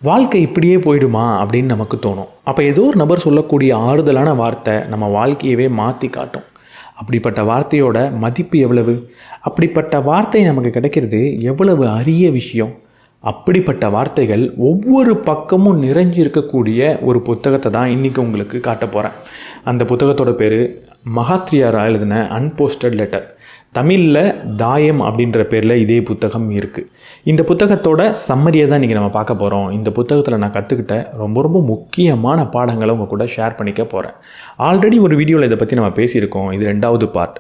வாழ்க்கை இப்படியே போயிடுமா அப்படின்னு நமக்கு தோணும். அப்போ ஏதோ ஒரு நபர் சொல்லக்கூடிய ஆறுதலான வார்த்தை நம்ம வாழ்க்கையவே மாற்றி காட்டும். அப்படிப்பட்ட வார்த்தையோட மதிப்பு எவ்வளவு, அப்படிப்பட்ட வார்த்தை நமக்கு கிடைக்கிறது எவ்வளவு அரிய விஷயம். அப்படிப்பட்ட வார்த்தைகள் ஒவ்வொரு பக்கமும் நிறைஞ்சிருக்கக்கூடிய ஒரு புத்தகத்தை தான் இன்றைக்கி உங்களுக்கு காட்ட போகிறேன். அந்த புத்தகத்தோட பேர் மகாத்ரியாரா எழுதின அன்போஸ்டட் லெட்டர். தமிழில் தாயம் அப்படின்ற பேரில் இதே புத்தகம் இருக்குது. இந்த புத்தகத்தோட சம்மரியை தான் இன்றைக்கி நம்ம பார்க்க போகிறோம். இந்த புத்தகத்தில் நான் கற்றுக்கிட்ட ரொம்ப முக்கியமான பாடங்களை உங்கள் கூட ஷேர் பண்ணிக்க போகிறேன். ஆல்ரெடி ஒரு வீடியோவில் இதை பற்றி நம்ம பேசியிருக்கோம். இது 2வது பார்ட்.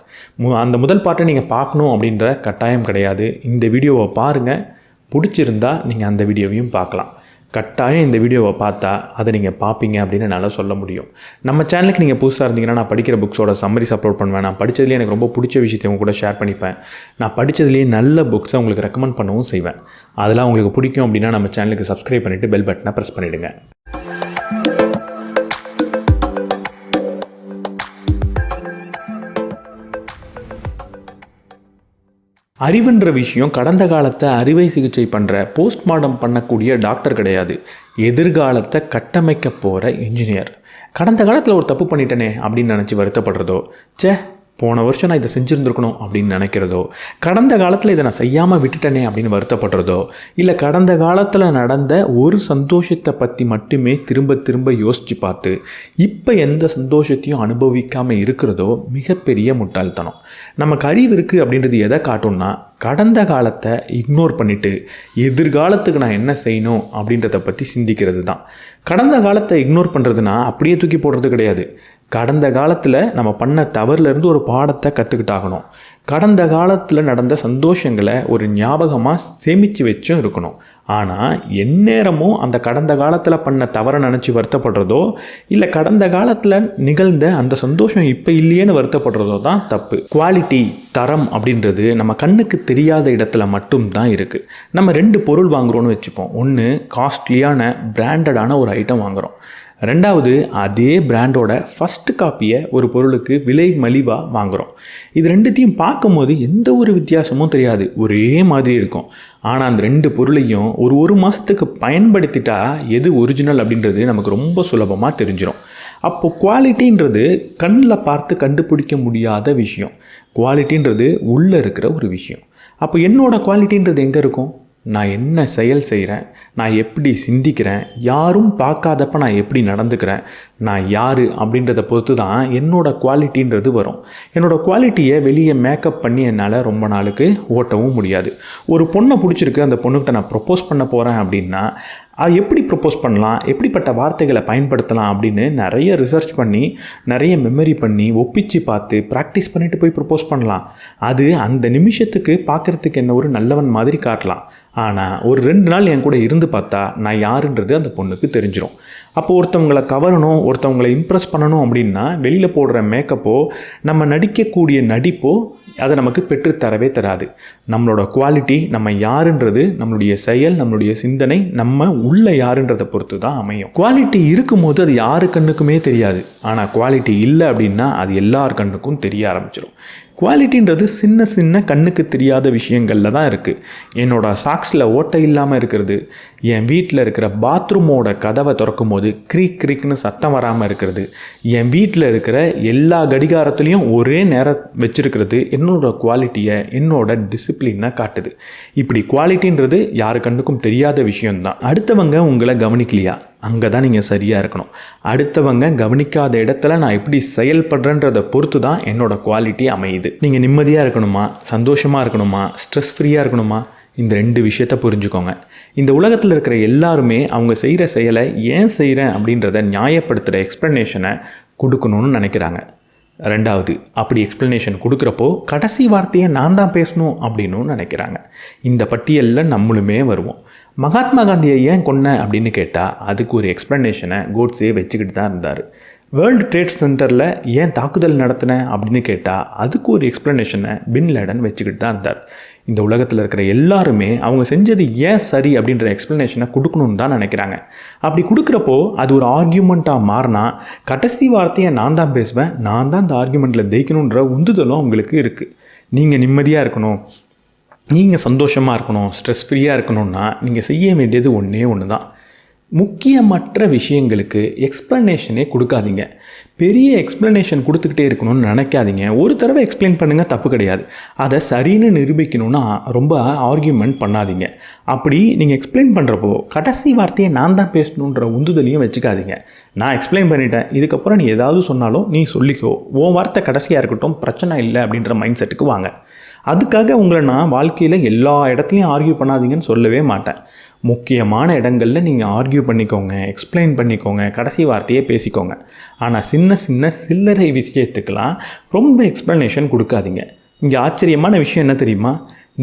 அந்த முதல் பார்ட்டை நீங்கள் பார்க்கணும் அப்படின்ற கட்டாயம் கிடையாது. இந்த வீடியோவை பாருங்கள், பிடிச்சிருந்தா நீங்கள் அந்த வீடியோவையும் பார்க்கலாம். கட்டாயம் இந்த வீடியோவை பார்த்தா அதை நீங்கள் பார்ப்பீங்க அப்படின்னு என்னால் சொல்ல முடியும். நம்ம சேனலுக்கு நீங்கள் புதுசாக இருந்தீங்கன்னா நான் படிக்கிற புக்ஸோட சம்மரிஸ் அப்லோட் பண்ணுவேன். நான் படித்ததுலேயே எனக்கு ரொம்ப பிடிச்ச விஷயத்தை உங்க கூட ஷேர் பண்ணிப்பேன். நான் படித்ததுலேயே நல்ல புக்ஸை உங்களுக்கு ரெக்கமெண்ட் பண்ணவும் செய்வேன். அதெல்லாம் உங்களுக்கு பிடிக்கும் அப்படின்னா நம்ம சேனலுக்கு சப்ஸ்கிரைப் பண்ணிவிட்டு பெல் பட்டனை ப்ரெஸ் பண்ணிவிடுங்க. அறிவுன்ற விஷயம் கடந்த காலத்தை அறுவை சிகிச்சை பண்ணுற போஸ்ட்மார்ட்டம் பண்ணக்கூடிய டாக்டர் கிடையாது. எதிர்காலத்தை கட்டமைக்க போகிற இன்ஜினியர். கடந்த காலத்தில் ஒரு தப்பு பண்ணிட்டேனே அப்படின்னு நினச்சி வருத்தப்படுறதோ, போன வருஷம் நான் இதை செஞ்சுருந்துருக்கணும் அப்படின்னு நினைக்கிறதோ, கடந்த காலத்தில் இதை நான் செய்யாமல் விட்டுட்டேனே அப்படின்னு வருத்தப்படுறதோ, இல்லை கடந்த காலத்தில் நடந்த ஒரு சந்தோஷத்தை பற்றி மட்டுமே திரும்ப யோசித்து பார்த்து இப்போ எந்த சந்தோஷத்தையும் அனுபவிக்காமல் இருக்கிறதோ மிகப்பெரிய முட்டாள்தனம். நமக்கு அறிவு இருக்குது அப்படின்றது எதை காட்டும்னா, கடந்த காலத்தை இக்னோர் பண்ணிவிட்டு எதிர்காலத்துக்கு நான் என்ன செய்யணும் அப்படின்றத பற்றி சிந்திக்கிறது தான். கடந்த காலத்தை இக்னோர் பண்ணுறதுனா அப்படியே தூக்கி போடுறது கிடையாது. கடந்த காலத்தில் நம்ம பண்ண தவறுலேருந்து ஒரு பாடத்தை கற்றுக்கிட்டாகணும். கடந்த காலத்தில் நடந்த சந்தோஷங்களை ஒரு ஞாபகமாக சேமித்து வச்சும் இருக்கணும். ஆனால் எந்நேரமும் அந்த கடந்த காலத்தில் பண்ண தவறை நினச்சி வருத்தப்படுறதோ, இல்லை கடந்த காலத்தில் நிகழ்ந்த அந்த சந்தோஷம் இப்போ இல்லையேன்னு வருத்தப்படுறதோ தான் தப்பு. குவாலிட்டி, தரம் அப்படின்றது நம்ம கண்ணுக்கு தெரியாத இடத்துல மட்டும்தான் இருக்குது. நம்ம 2 பொருள் வாங்குகிறோன்னு வச்சுப்போம். ஒன்று காஸ்ட்லியான பிராண்டடான ஒரு ஐட்டம் வாங்குகிறோம். 2வது அதே பிராண்டோட ஃபஸ்ட்டு காப்பியை ஒரு பொருளுக்கு விலை மலிவாக வாங்குகிறோம். இது 2த்தையும் பார்க்கும்போது எந்த ஒரு வித்தியாசமும் தெரியாது, ஒரே மாதிரி இருக்கும். ஆனால் அந்த 2 பொருளையும் ஒரு மாதத்துக்கு பயன்படுத்திட்டா எது ஒரிஜினல் அப்படின்றது நமக்கு ரொம்ப சுலபமாக தெரிஞ்சிடும். அப்போது குவாலிட்டின்றது கண்ணில் பார்த்து கண்டுபிடிக்க முடியாத விஷயம். குவாலிட்டின்றது உள்ளே இருக்கிற ஒரு விஷயம். அப்போ என்னோடய குவாலிட்டின்றது எங்கே இருக்கும்? நான் என்ன செயல் செய்கிறேன், நான் எப்படி சிந்திக்கிறேன், யாரும் பார்க்காதப்ப நான் எப்படி நடந்துக்கிறேன், நான் யார் அப்படின்றத பொறுத்து தான் என்னோடய குவாலிட்டின்றது வரும். என்னோடய குவாலிட்டியை வெளியே மேக்கப் பண்ணி என்னால் ரொம்ப நாளுக்கு ஓட்டவும் முடியாது. ஒரு பொண்ணை பிடிச்சிருக்கு, அந்த பொண்ணுக்கிட்ட நான் ப்ரப்போஸ் பண்ண போகிறேன் அப்படின்னா எப்படி ப்ரப்போஸ் பண்ணலாம், எப்படிப்பட்ட வார்த்தைகளை பயன்படுத்தலாம் அப்படின்னு நிறைய ரிசர்ச் பண்ணி, நிறைய மெமரி பண்ணி, ஒப்பிச்சு பார்த்து ப்ராக்டிஸ் பண்ணிவிட்டு போய் ப்ரப்போஸ் பண்ணலாம். அது அந்த நிமிஷத்துக்கு பார்க்குறதுக்கு என்ன ஒரு நல்லவன் மாதிரி காட்டலாம். ஆனால் ஒரு 2 நாள் என் கூட இருந்து பார்த்தா நான் யாருன்றது அந்த பொண்ணுக்கு தெரிஞ்சிடும். அப்போ ஒருத்தவங்களை கவரணும், ஒருத்தவங்களை இம்ப்ரெஸ் பண்ணணும் அப்படின்னா வெளியில் போடுற மேக்கப்போ, நம்ம நடிக்கக்கூடிய நடிப்போ அதை நமக்கு பெற்றுத்தரவே தராது. நம்மளோட குவாலிட்டி, நம்ம யாருன்றது, நம்மளுடைய செயல், நம்மளுடைய சிந்தனை, நம்ம உள்ள யாருன்றதை பொறுத்து தான் அமையும். குவாலிட்டி இருக்கும்போது அது யாரு கண்ணுக்குமே தெரியாது. ஆனால் குவாலிட்டி இல்லை அப்படின்னா அது எல்லார் கண்ணுக்கும் தெரிய ஆரம்பிச்சிடும். குவாலிட்டின்றது சின்ன கண்ணுக்கு தெரியாத விஷயங்களில் தான் இருக்குது. என்னோடய சாக்ஸில் ஓட்டை இல்லாமல் இருக்கிறது, என் வீட்டில் இருக்கிற பாத்ரூமோட கதவை திறக்கும் போது கிரிக்னு சத்தம் வராமல் இருக்கிறது, என் வீட்டில் இருக்கிற எல்லா கடிகாரத்துலேயும் ஒரே நேரம் வச்சுருக்கிறது என்னோடய குவாலிட்டியை, என்னோட டிசிப்ளினை காட்டுது. இப்படி குவாலிட்டின்றது யாரு கண்ணுக்கும் தெரியாத விஷயம்தான். அடுத்தவங்க உங்களை கவனிக்கலையா, அங்கே தான் நீங்கள் சரியாக இருக்கணும். அடுத்தவங்க கவனிக்காத இடத்துல நான் எப்படி செயல்படுறேன்றதை பொறுத்து தான் என்னோடய குவாலிட்டி அமையுது. நீங்கள் நிம்மதியாக இருக்கணுமா, சந்தோஷமாக இருக்கணுமா, ஸ்ட்ரெஸ் ஃப்ரீயாக இருக்கணுமா, இந்த 2 விஷயத்தை புரிஞ்சுக்கோங்க. இந்த உலகத்தில் இருக்கிற எல்லாருமே அவங்க செய்கிற செயலை ஏன் செய்கிறேன் அப்படின்றத நியாயப்படுத்துகிற எக்ஸ்ப்ளனேஷனை கொடுக்கணும்னு நினைக்கிறாங்க. 2வது அப்படி எக்ஸ்ப்ளனேஷன் கொடுக்குறப்போ கடைசி வார்த்தையை நான் தான் பேசணும் அப்படின்னு நினைக்கிறாங்க. இந்த பட்டியலில் நம்மளுமே வருவோம். மகாத்மா காந்தியை ஏன் கொன்ன அப்படின்னு கேட்டால் அதுக்கு ஒரு எக்ஸ்ப்ளனேஷனை கோட்ஸே வச்சுக்கிட்டு தான் இருந்தார். வேர்ல்டு ட்ரேட் சென்டரில் ஏன் தாக்குதல் நடத்தினேன் அப்படின்னு கேட்டால் அதுக்கு ஒரு எக்ஸ்ப்ளனேஷனை பின் லேடன் வச்சுக்கிட்டு தான் இருந்தார். இந்த உலகத்தில் இருக்கிற எல்லாருமே அவங்க செஞ்சது ஏன் சரி அப்படின்ற எக்ஸ்ப்ளனேஷனை கொடுக்கணுன்னு தான் நினைக்கிறாங்க. அப்படி கொடுக்குறப்போ அது ஒரு ஆர்கியூமெண்ட்டாக மாறினா கடைசி வார்த்தையை நான் தான் பேசுவேன், நான் தான் இந்த ஆர்கியூமெண்ட்டில் ஜெயிக்கணுன்ற உந்துதலும் அவங்களுக்கு இருக்குது. நீங்கள் நிம்மதியாக இருக்கணும், நீங்கள் சந்தோஷமாக இருக்கணும், ஸ்ட்ரெஸ் ஃப்ரீயாக இருக்கணும்னா நீங்கள் செய்ய வேண்டியது ஒன்றே ஒன்று தான். முக்கியமற்ற விஷயங்களுக்கு எக்ஸ்ப்ளனேஷனே கொடுக்காதீங்க. பெரிய எக்ஸ்ப்ளனேஷன் கொடுத்துக்கிட்டே இருக்கணும்னு நினைக்காதீங்க. ஒரு தடவை எக்ஸ்பிளைன் பண்ணுங்கள், தப்பு கிடையாது. அதை சரின்னு நிரூபிக்கணும்னா ரொம்ப ஆர்கியூமெண்ட் பண்ணாதீங்க. அப்படி நீங்கள் எக்ஸ்பிளைன் பண்ணுறப்போ கடைசி வார்த்தையை நான் தான் பேசணுன்ற உந்துதலையும் வச்சுக்காதீங்க. நான் எக்ஸ்பிளைன் பண்ணிட்டேன், இதுக்கப்புறம் நீ ஏதாவது சொன்னாலும் நீ சொல்லிக்கோ, உன் வார்த்தை கடைசியாக இருக்கட்டும், பிரச்சனை இல்லை அப்படின்ற மைண்ட் செட்டுக்கு வாங்க. அதுக்காக உங்களை நான் வாழ்க்கையில் எல்லா இடத்துலையும் ஆர்கியூ பண்ணாதீங்கன்னு சொல்லவே மாட்டேன். முக்கியமான இடங்களில் நீங்கள் ஆர்கியூ பண்ணிக்கோங்க, எக்ஸ்பிளைன் பண்ணிக்கோங்க, கடைசி வார்த்தையே பேசிக்கோங்க. ஆனால் சின்ன சின்ன சில்லறை விஷயத்துக்கெல்லாம் ரொம்ப எக்ஸ்ப்ளனேஷன் கொடுக்காதீங்க. இங்கே ஆச்சரியமான விஷயம் என்ன தெரியுமா?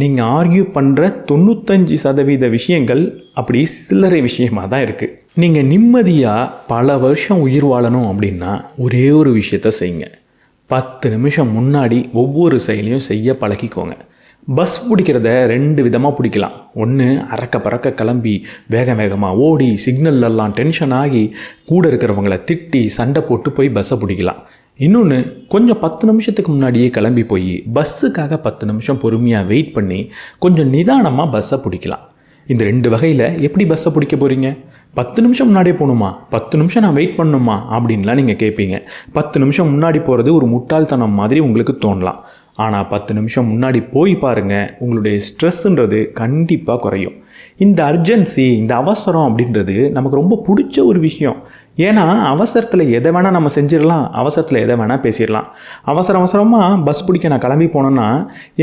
நீங்கள் ஆர்கியூ பண்ணுற 95% விஷயங்கள் அப்படி சில்லறை விஷயமாக தான் இருக்குது. நீங்கள் நிம்மதியாக பல வருஷம் உயிர் வாழணும் அப்படின்னா ஒரே ஒரு விஷயத்த செய்யுங்க. 10 நிமிஷம் முன்னாடி ஒவ்வொரு செயலையும் செய்ய பழகிக்கோங்க. பஸ் பிடிக்கிறத 2 விதமாக பிடிக்கலாம். ஒன்று, அறக்க பறக்க கிளம்பி வேக வேகமாக ஓடி சிக்னல்லாம் டென்ஷன் ஆகி கூட இருக்கிறவங்கள திட்டி சண்டை போட்டு போய் பஸ்ஸை பிடிக்கலாம். இன்னொன்று, கொஞ்சம் 10 நிமிஷத்துக்கு முன்னாடியே கிளம்பி போய் பஸ்ஸுக்காக 10 நிமிஷம் பொறுமையாக வெயிட் பண்ணி கொஞ்சம் நிதானமாக பஸ்ஸை பிடிக்கலாம். இந்த 2 வகையில் எப்படி பஸ்ஸை பிடிக்க போகிறீங்க? 10 நிமிஷம் முன்னாடியே போகணுமா, 10 நிமிஷம் நான் வெயிட் பண்ணணுமா அப்படின்லாம் நீங்கள் கேட்பீங்க. 10 நிமிஷம் முன்னாடி போகிறது ஒரு முட்டாள்தனம் மாதிரி உங்களுக்கு தோணலாம். ஆனால் 10 நிமிஷம் முன்னாடி போய் பாருங்கள், உங்களுடைய ஸ்ட்ரெஸ்ஸுன்றது கண்டிப்பாக குறையும். இந்த அர்ஜென்சி, இந்த அவசரம் அப்படின்றது நமக்கு ரொம்ப பிடிச்ச ஒரு விஷயம். ஏன்னா அவசரத்தில் எதை வேணால் நம்ம செஞ்சிடலாம், அவசரத்தில் எதை வேணால் பேசிடலாம். அவசரமாக பஸ் பிடிக்க நான் கிளம்பி போனேன்னா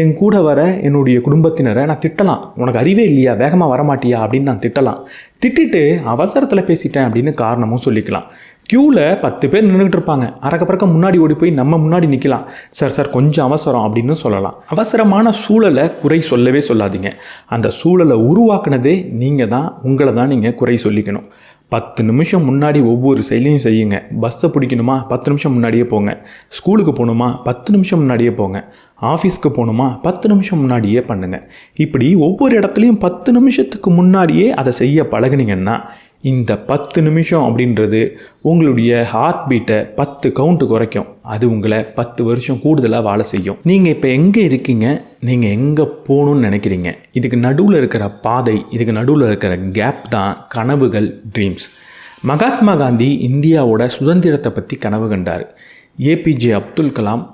என் கூட வர என்னுடைய குடும்பத்தினரை நான் திட்டலாம். உனக்கு அறிவே இல்லையா, வேகமாக வரமாட்டியா அப்படின்னு நான் திட்டலாம். திட்டிட்டு அவசரத்தில் பேசிட்டேன் அப்படின்னு காரணமும் சொல்லிக்கலாம். க்யூவில் 10 பேர் நின்றுட்டு இருப்பாங்க, அறக்க பறக்க முன்னாடி ஓடி போய் நம்ம முன்னாடி நிற்கலாம். சார் கொஞ்சம் அவசரம் அப்படின்னு சொல்லலாம். அவசரமான சூழலை குறை சொல்லவே சொல்லாதீங்க. அந்த சூழலை உருவாக்குனதே நீங்கள் தான், உங்களை தான் நீங்கள் குறை சொல்லிக்கணும். 10 நிமிஷம் முன்னாடி ஒவ்வொரு செயலையும் செய்யுங்க. பஸ்ஸை பிடிக்கணுமா, 10 நிமிஷம் முன்னாடியே போங்க. ஸ்கூலுக்கு போகணுமா, 10 நிமிஷம் முன்னாடியே போங்க. ஆஃபீஸ்க்கு போகணுமா, 10 நிமிஷம் முன்னாடியே பண்ணுங்கள். இப்படி ஒவ்வொரு இடத்துலையும் 10 நிமிஷத்துக்கு முன்னாடியே அதை செய்ய பழகுனீங்கன்னா இந்த 10 நிமிஷம் அப்படின்றது உங்களுடைய ஹார்ட் பீட்டை 10 கவுண்ட்டு குறைக்கும். அது உங்களை 10 வருஷம் கூடுதலாக வாழ செய்யும். நீங்கள் இப்போ எங்கே இருக்கீங்க, நீங்கள் எங்கே போகணுன்னு நினைக்கிறீங்க, இதுக்கு நடுவில் இருக்கிற பாதை, இதுக்கு நடுவில் இருக்கிற கேப் தான் கனவுகள், ட்ரீம்ஸ். மகாத்மா காந்தி இந்தியாவோட சுதந்திரத்தை பற்றி கனவு கண்டார். ஏபிஜே அப்துல் கலாம்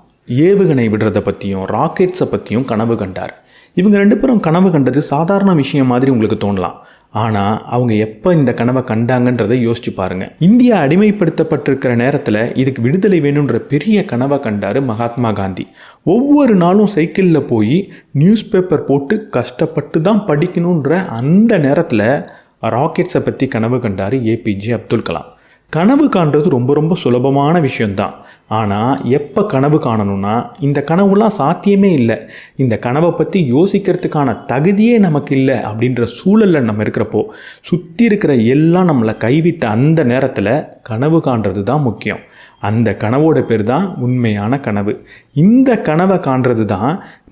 ஏவுகணை விடுறதை பற்றியும் ராக்கெட்ஸை பற்றியும் கனவு கண்டார். இவங்க 2 பேரும் கனவு கண்டது சாதாரண விஷயம் மாதிரி உங்களுக்கு தோணலாம். ஆனால் அவங்க எப்போ இந்த கனவை கண்டாங்கன்றதை யோசிச்சு பாருங்கள். இந்தியா அடிமைப்படுத்தப்பட்டிருக்கிற நேரத்தில் இதுக்கு விடுதலை வேணுன்ற பெரிய கனவை கண்டார் மகாத்மா காந்தி. ஒவ்வொரு நாளும் சைக்கிளில் போய் நியூஸ் பேப்பர் போட்டு கஷ்டப்பட்டு தான் படிக்கணுன்ற அந்த நேரத்தில் ராக்கெட்ஸை பற்றி கனவு கண்டார் ஏபிஜே அப்துல் கலாம். கனவு காண்றது ரொம்ப ரொம்ப சுலபமான விஷயந்தான். ஆனால் எப்போ கனவு காணணும்னா இந்த கனவுலாம் சாத்தியமே இல்லை, இந்த கனவை பற்றி யோசிக்கிறதுக்கான தகுதியே நமக்கு இல்லை அப்படின்ற சூழலில் நம்ம இருக்கிறப்போ, சுற்றி இருக்கிற எல்லாம் நம்மளை கைவிட்ட அந்த நேரத்தில் கனவு காண்றது தான் முக்கியம். அந்த கனவோட பேர் தான் உண்மையான கனவு. இந்த கனவை காண்றது தான்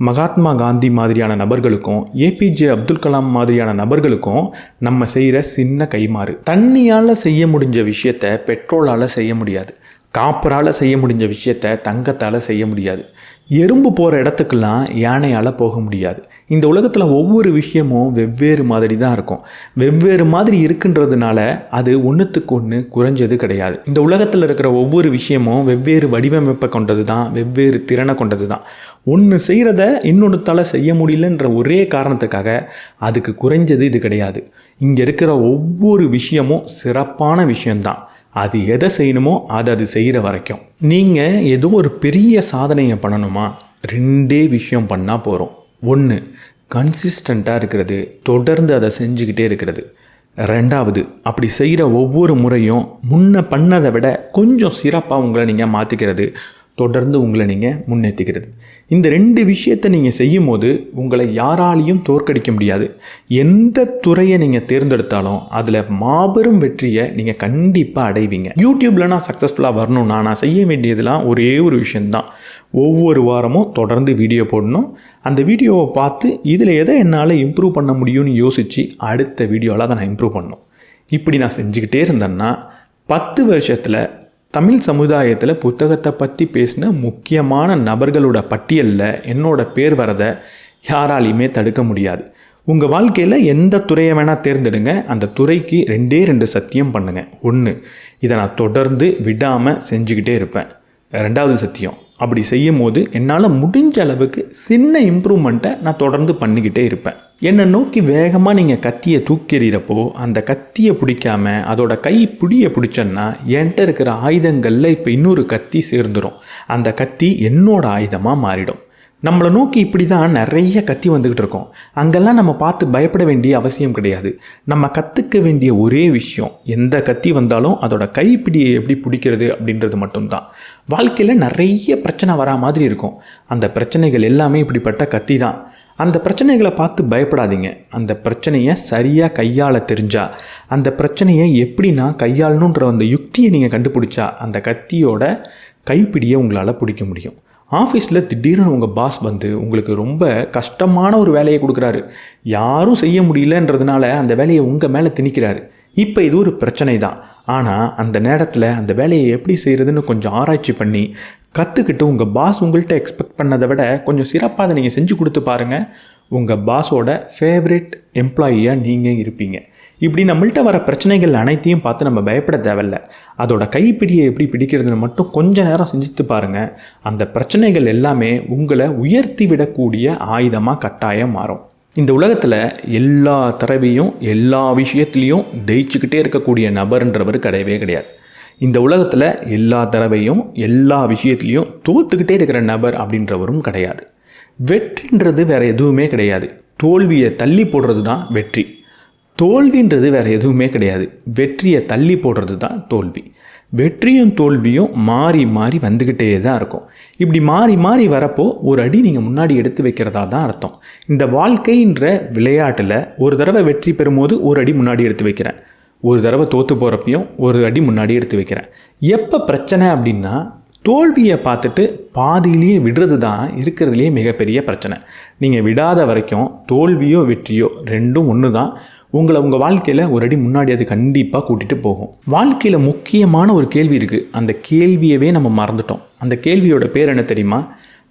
மகாத்மா காந்தி மாதிரியான நபர்களுக்கும் ஏபிஜே அப்துல் கலாம் மாதிரியான நபர்களுக்கும் நம்ம செய்கிற சின்ன கைமாறு. தண்ணியால் செய்ய முடிஞ்ச விஷயத்தை பெட்ரோலால் செய்ய முடியாது. காப்பரால் செய்ய முடிஞ்ச விஷயத்தை தங்கத்தால் செய்ய முடியாது. எறும்பு போகிற இடத்துக்கெல்லாம் யானையால் போக முடியாது. இந்த உலகத்தில் ஒவ்வொரு விஷயமும் வெவ்வேறு மாதிரி தான் இருக்கும். வெவ்வேறு மாதிரி இருக்குன்றதுனால அது ஒன்றுத்துக்கு ஒன்று குறைஞ்சது கிடையாது. இந்த உலகத்தில் இருக்கிற ஒவ்வொரு விஷயமும் வெவ்வேறு வடிவமைப்பை கொண்டது தான், வெவ்வேறு திறனை கொண்டது தான். ஒன்று செய்கிறத இன்னொன்றுத்தால் செய்ய முடியலன்ற ஒரே காரணத்துக்காக அதுக்கு குறைஞ்சது இது கிடையாது. இங்கே இருக்கிற ஒவ்வொரு விஷயமும் சிறப்பான விஷயந்தான். அது எதை செய்யணுமோ அது செய்கிற வரைக்கும். நீங்கள் ஏதோ ஒரு பெரிய சாதனையை பண்ணணுமா, 2 விஷயம் பண்ணால் போகிறோம். 1, கன்சிஸ்டண்ட்டாக இருக்கிறது, தொடர்ந்து அதை செஞ்சுக்கிட்டே இருக்கிறது. 2வது, அப்படி செய்கிற ஒவ்வொரு முறையும் முன்ன பண்ணதை விட கொஞ்சம் சிறப்பாக உங்களை நீங்கள் மாற்றிக்கிறது, தொடர்ந்து உங்களை நீங்கள் முன்னேற்றிக்கிறது. இந்த 2 விஷயத்தை நீங்கள் செய்யும் போது உங்களை யாராலையும் தோற்கடிக்க முடியாது. எந்த துறையை நீங்கள் தேர்ந்தெடுத்தாலும் அதில் மாபெரும் வெற்றியை நீங்கள் கண்டிப்பாக அடைவீங்க. யூடியூப்பில் நான் சக்ஸஸ்ஃபுல்லாக வரணும்னா நான் செய்ய வேண்டியதெல்லாம் ஒரே ஒரு விஷயந்தான். ஒவ்வொரு வாரமும் தொடர்ந்து வீடியோ போடணும். அந்த வீடியோவை பார்த்து இதில் எதை என்னால் இம்ப்ரூவ் பண்ண முடியும்னு யோசித்து அடுத்த வீடியோவில் அதை நான் இம்ப்ரூவ் பண்ணணும். இப்படி நான் செஞ்சுக்கிட்டே இருந்தேன்னா 10 வருஷத்தில் தமிழ் சமுதாயத்தில் புத்தகத்தை பற்றி பேசின முக்கியமான நபர்களோட பட்டியலில் என்னோட பேர் வரதை யாராலையுமே தடுக்க முடியாது. உங்கள் வாழ்க்கையில் எந்த துறையை வேணால் தேர்ந்தெடுங்க, அந்த துறைக்கு 2 சத்தியம் பண்ணுங்கள். 1, இதை நான் தொடர்ந்து விடாமல் செஞ்சுக்கிட்டே இருப்பேன். 2வது சத்தியம், அப்படி செய்யும் போது என்னால் முடிஞ்ச அளவுக்கு சின்ன இம்ப்ரூவ்மெண்ட்டை நான் தொடர்ந்து பண்ணிக்கிட்டே இருப்பேன். என்னை நோக்கி வேகமாக நீங்கள் கத்தியை தூக்கிறப்போ அந்த கத்தியை பிடிக்காமல் அதோட கை பிடியை பிடிச்சோன்னா என்கிட்ட இருக்கிற ஆயுதங்களில் இப்போ இன்னொரு கத்தி சேர்ந்துடும். அந்த கத்தி என்னோட ஆயுதமாக மாறிடும். நம்மளை நோக்கி இப்படி தான் நிறைய கத்தி வந்துக்கிட்டு இருக்கோம். அங்கெல்லாம் நம்ம பார்த்து பயப்பட வேண்டிய அவசியம் கிடையாது. நம்ம கற்றுக்க வேண்டிய ஒரே விஷயம், எந்த கத்தி வந்தாலும் அதோட கைப்பிடியை எப்படி பிடிக்கிறது அப்படின்றது மட்டும்தான். வாழ்க்கையில் நிறைய பிரச்சனை வரா மாதிரி இருக்கும். அந்த பிரச்சனைகள் எல்லாமே இப்படிப்பட்ட கத்தி தான். அந்த பிரச்சனைகளை பார்த்து பயப்படாதீங்க. அந்த பிரச்சனையை சரியாக கையாள தெரிஞ்சால், அந்த பிரச்சனையை எப்படின்னா கையாளணுன்ற அந்த யுக்தியை நீங்கள் கண்டுபிடிச்சா அந்த கத்தியோட கைப்பிடியை உங்களால் பிடிக்க முடியும். ஆஃபீஸில் திடீர்னு உங்கள் பாஸ் வந்து உங்களுக்கு ரொம்ப கஷ்டமான ஒரு வேலையை கொடுக்குறாரு. யாரும் செய்ய முடியலன்றதுனால அந்த வேலையை உங்கள் மேலே திணிக்கிறாரு. இப்போ இது ஒரு பிரச்சனை தான். ஆனால் அந்த நேரத்தில் அந்த வேலையை எப்படி செய்கிறதுன்னு கொஞ்சம் ஆராய்ச்சி பண்ணி கற்றுக்கிட்டு உங்கள் பாஸ் உங்கள்கிட்ட எக்ஸ்பெக்ட் பண்ணதை விட கொஞ்சம் சிறப்பாக அதை நீங்கள் செஞ்சு கொடுத்து பாருங்கள். உங்கள் பாஸோட ஃபேவரட் எம்ப்ளாயியாக நீங்கள் இருப்பீங்க. இப்படி நம்மள்கிட்ட வர பிரச்சனைகள் அனைத்தையும் பார்த்து நம்ம பயப்பட தேவையில்ல. அதோட கைப்பிடியை எப்படி பிடிக்கிறதுன்னு மட்டும் கொஞ்சம் நேரம் செஞ்சுட்டு பாருங்கள். அந்த பிரச்சனைகள் எல்லாமே உங்களை உயர்த்தி விடக்கூடிய ஆயுதமாக கட்டாயம் மாறும். இந்த உலகத்தில் எல்லா தடவையும் எல்லா விஷயத்துலேயும் ஜெயிச்சுக்கிட்டே இருக்கக்கூடிய நபர்ன்றவர் கிடையவே கிடையாது. இந்த உலகத்தில் எல்லா தடவையும் எல்லா விஷயத்துலேயும் தோற்றுக்கிட்டே இருக்கிற நபர் அப்படின்றவரும் கிடையாது. வெற்றின்றது வேறு எதுவுமே கிடையாது. தோல்வியை தள்ளி போடுறது தான் வெற்றி. தோல்வின்றது வேறு எதுவுமே கிடையாது. வெற்றியை தள்ளி போடுறது தான் தோல்வி. வெற்றியும் தோல்வியும் மாறி மாறி வந்துக்கிட்டே தான் இருக்கும். இப்படி மாறி மாறி வரப்போ ஒரு அடி நீங்கள் முன்னாடி எடுத்து வைக்கிறதா தான் அர்த்தம். இந்த வாழ்க்கைன்ற விளையாட்டில் ஒரு தடவை வெற்றி பெறும்போது ஒரு அடி முன்னாடி எடுத்து வைக்கிறேன், ஒரு தடவை தோற்று போகிறப்பையும் ஒரு அடி முன்னாடி எடுத்து வைக்கிறேன். எப்போ பிரச்சனை அப்படின்னா, தோல்வியை பார்த்துட்டு பாதியிலேயே விடுறது தான் இருக்கிறதுலேயே மிகப்பெரிய பிரச்சனை. நீங்கள் விடாத வரைக்கும் தோல்வியோ வெற்றியோ ரெண்டும் ஒன்று தான். உங்களை உங்கள் வாழ்க்கையில் ஒரு அடி முன்னாடி அது கண்டிப்பாக கூட்டிகிட்டு போகும். வாழ்க்கையில் முக்கியமான ஒரு கேள்வி இருக்குது. அந்த கேள்வியவே நம்ம மறந்துட்டோம். அந்த கேள்வியோட பேர் என்ன தெரியுமா?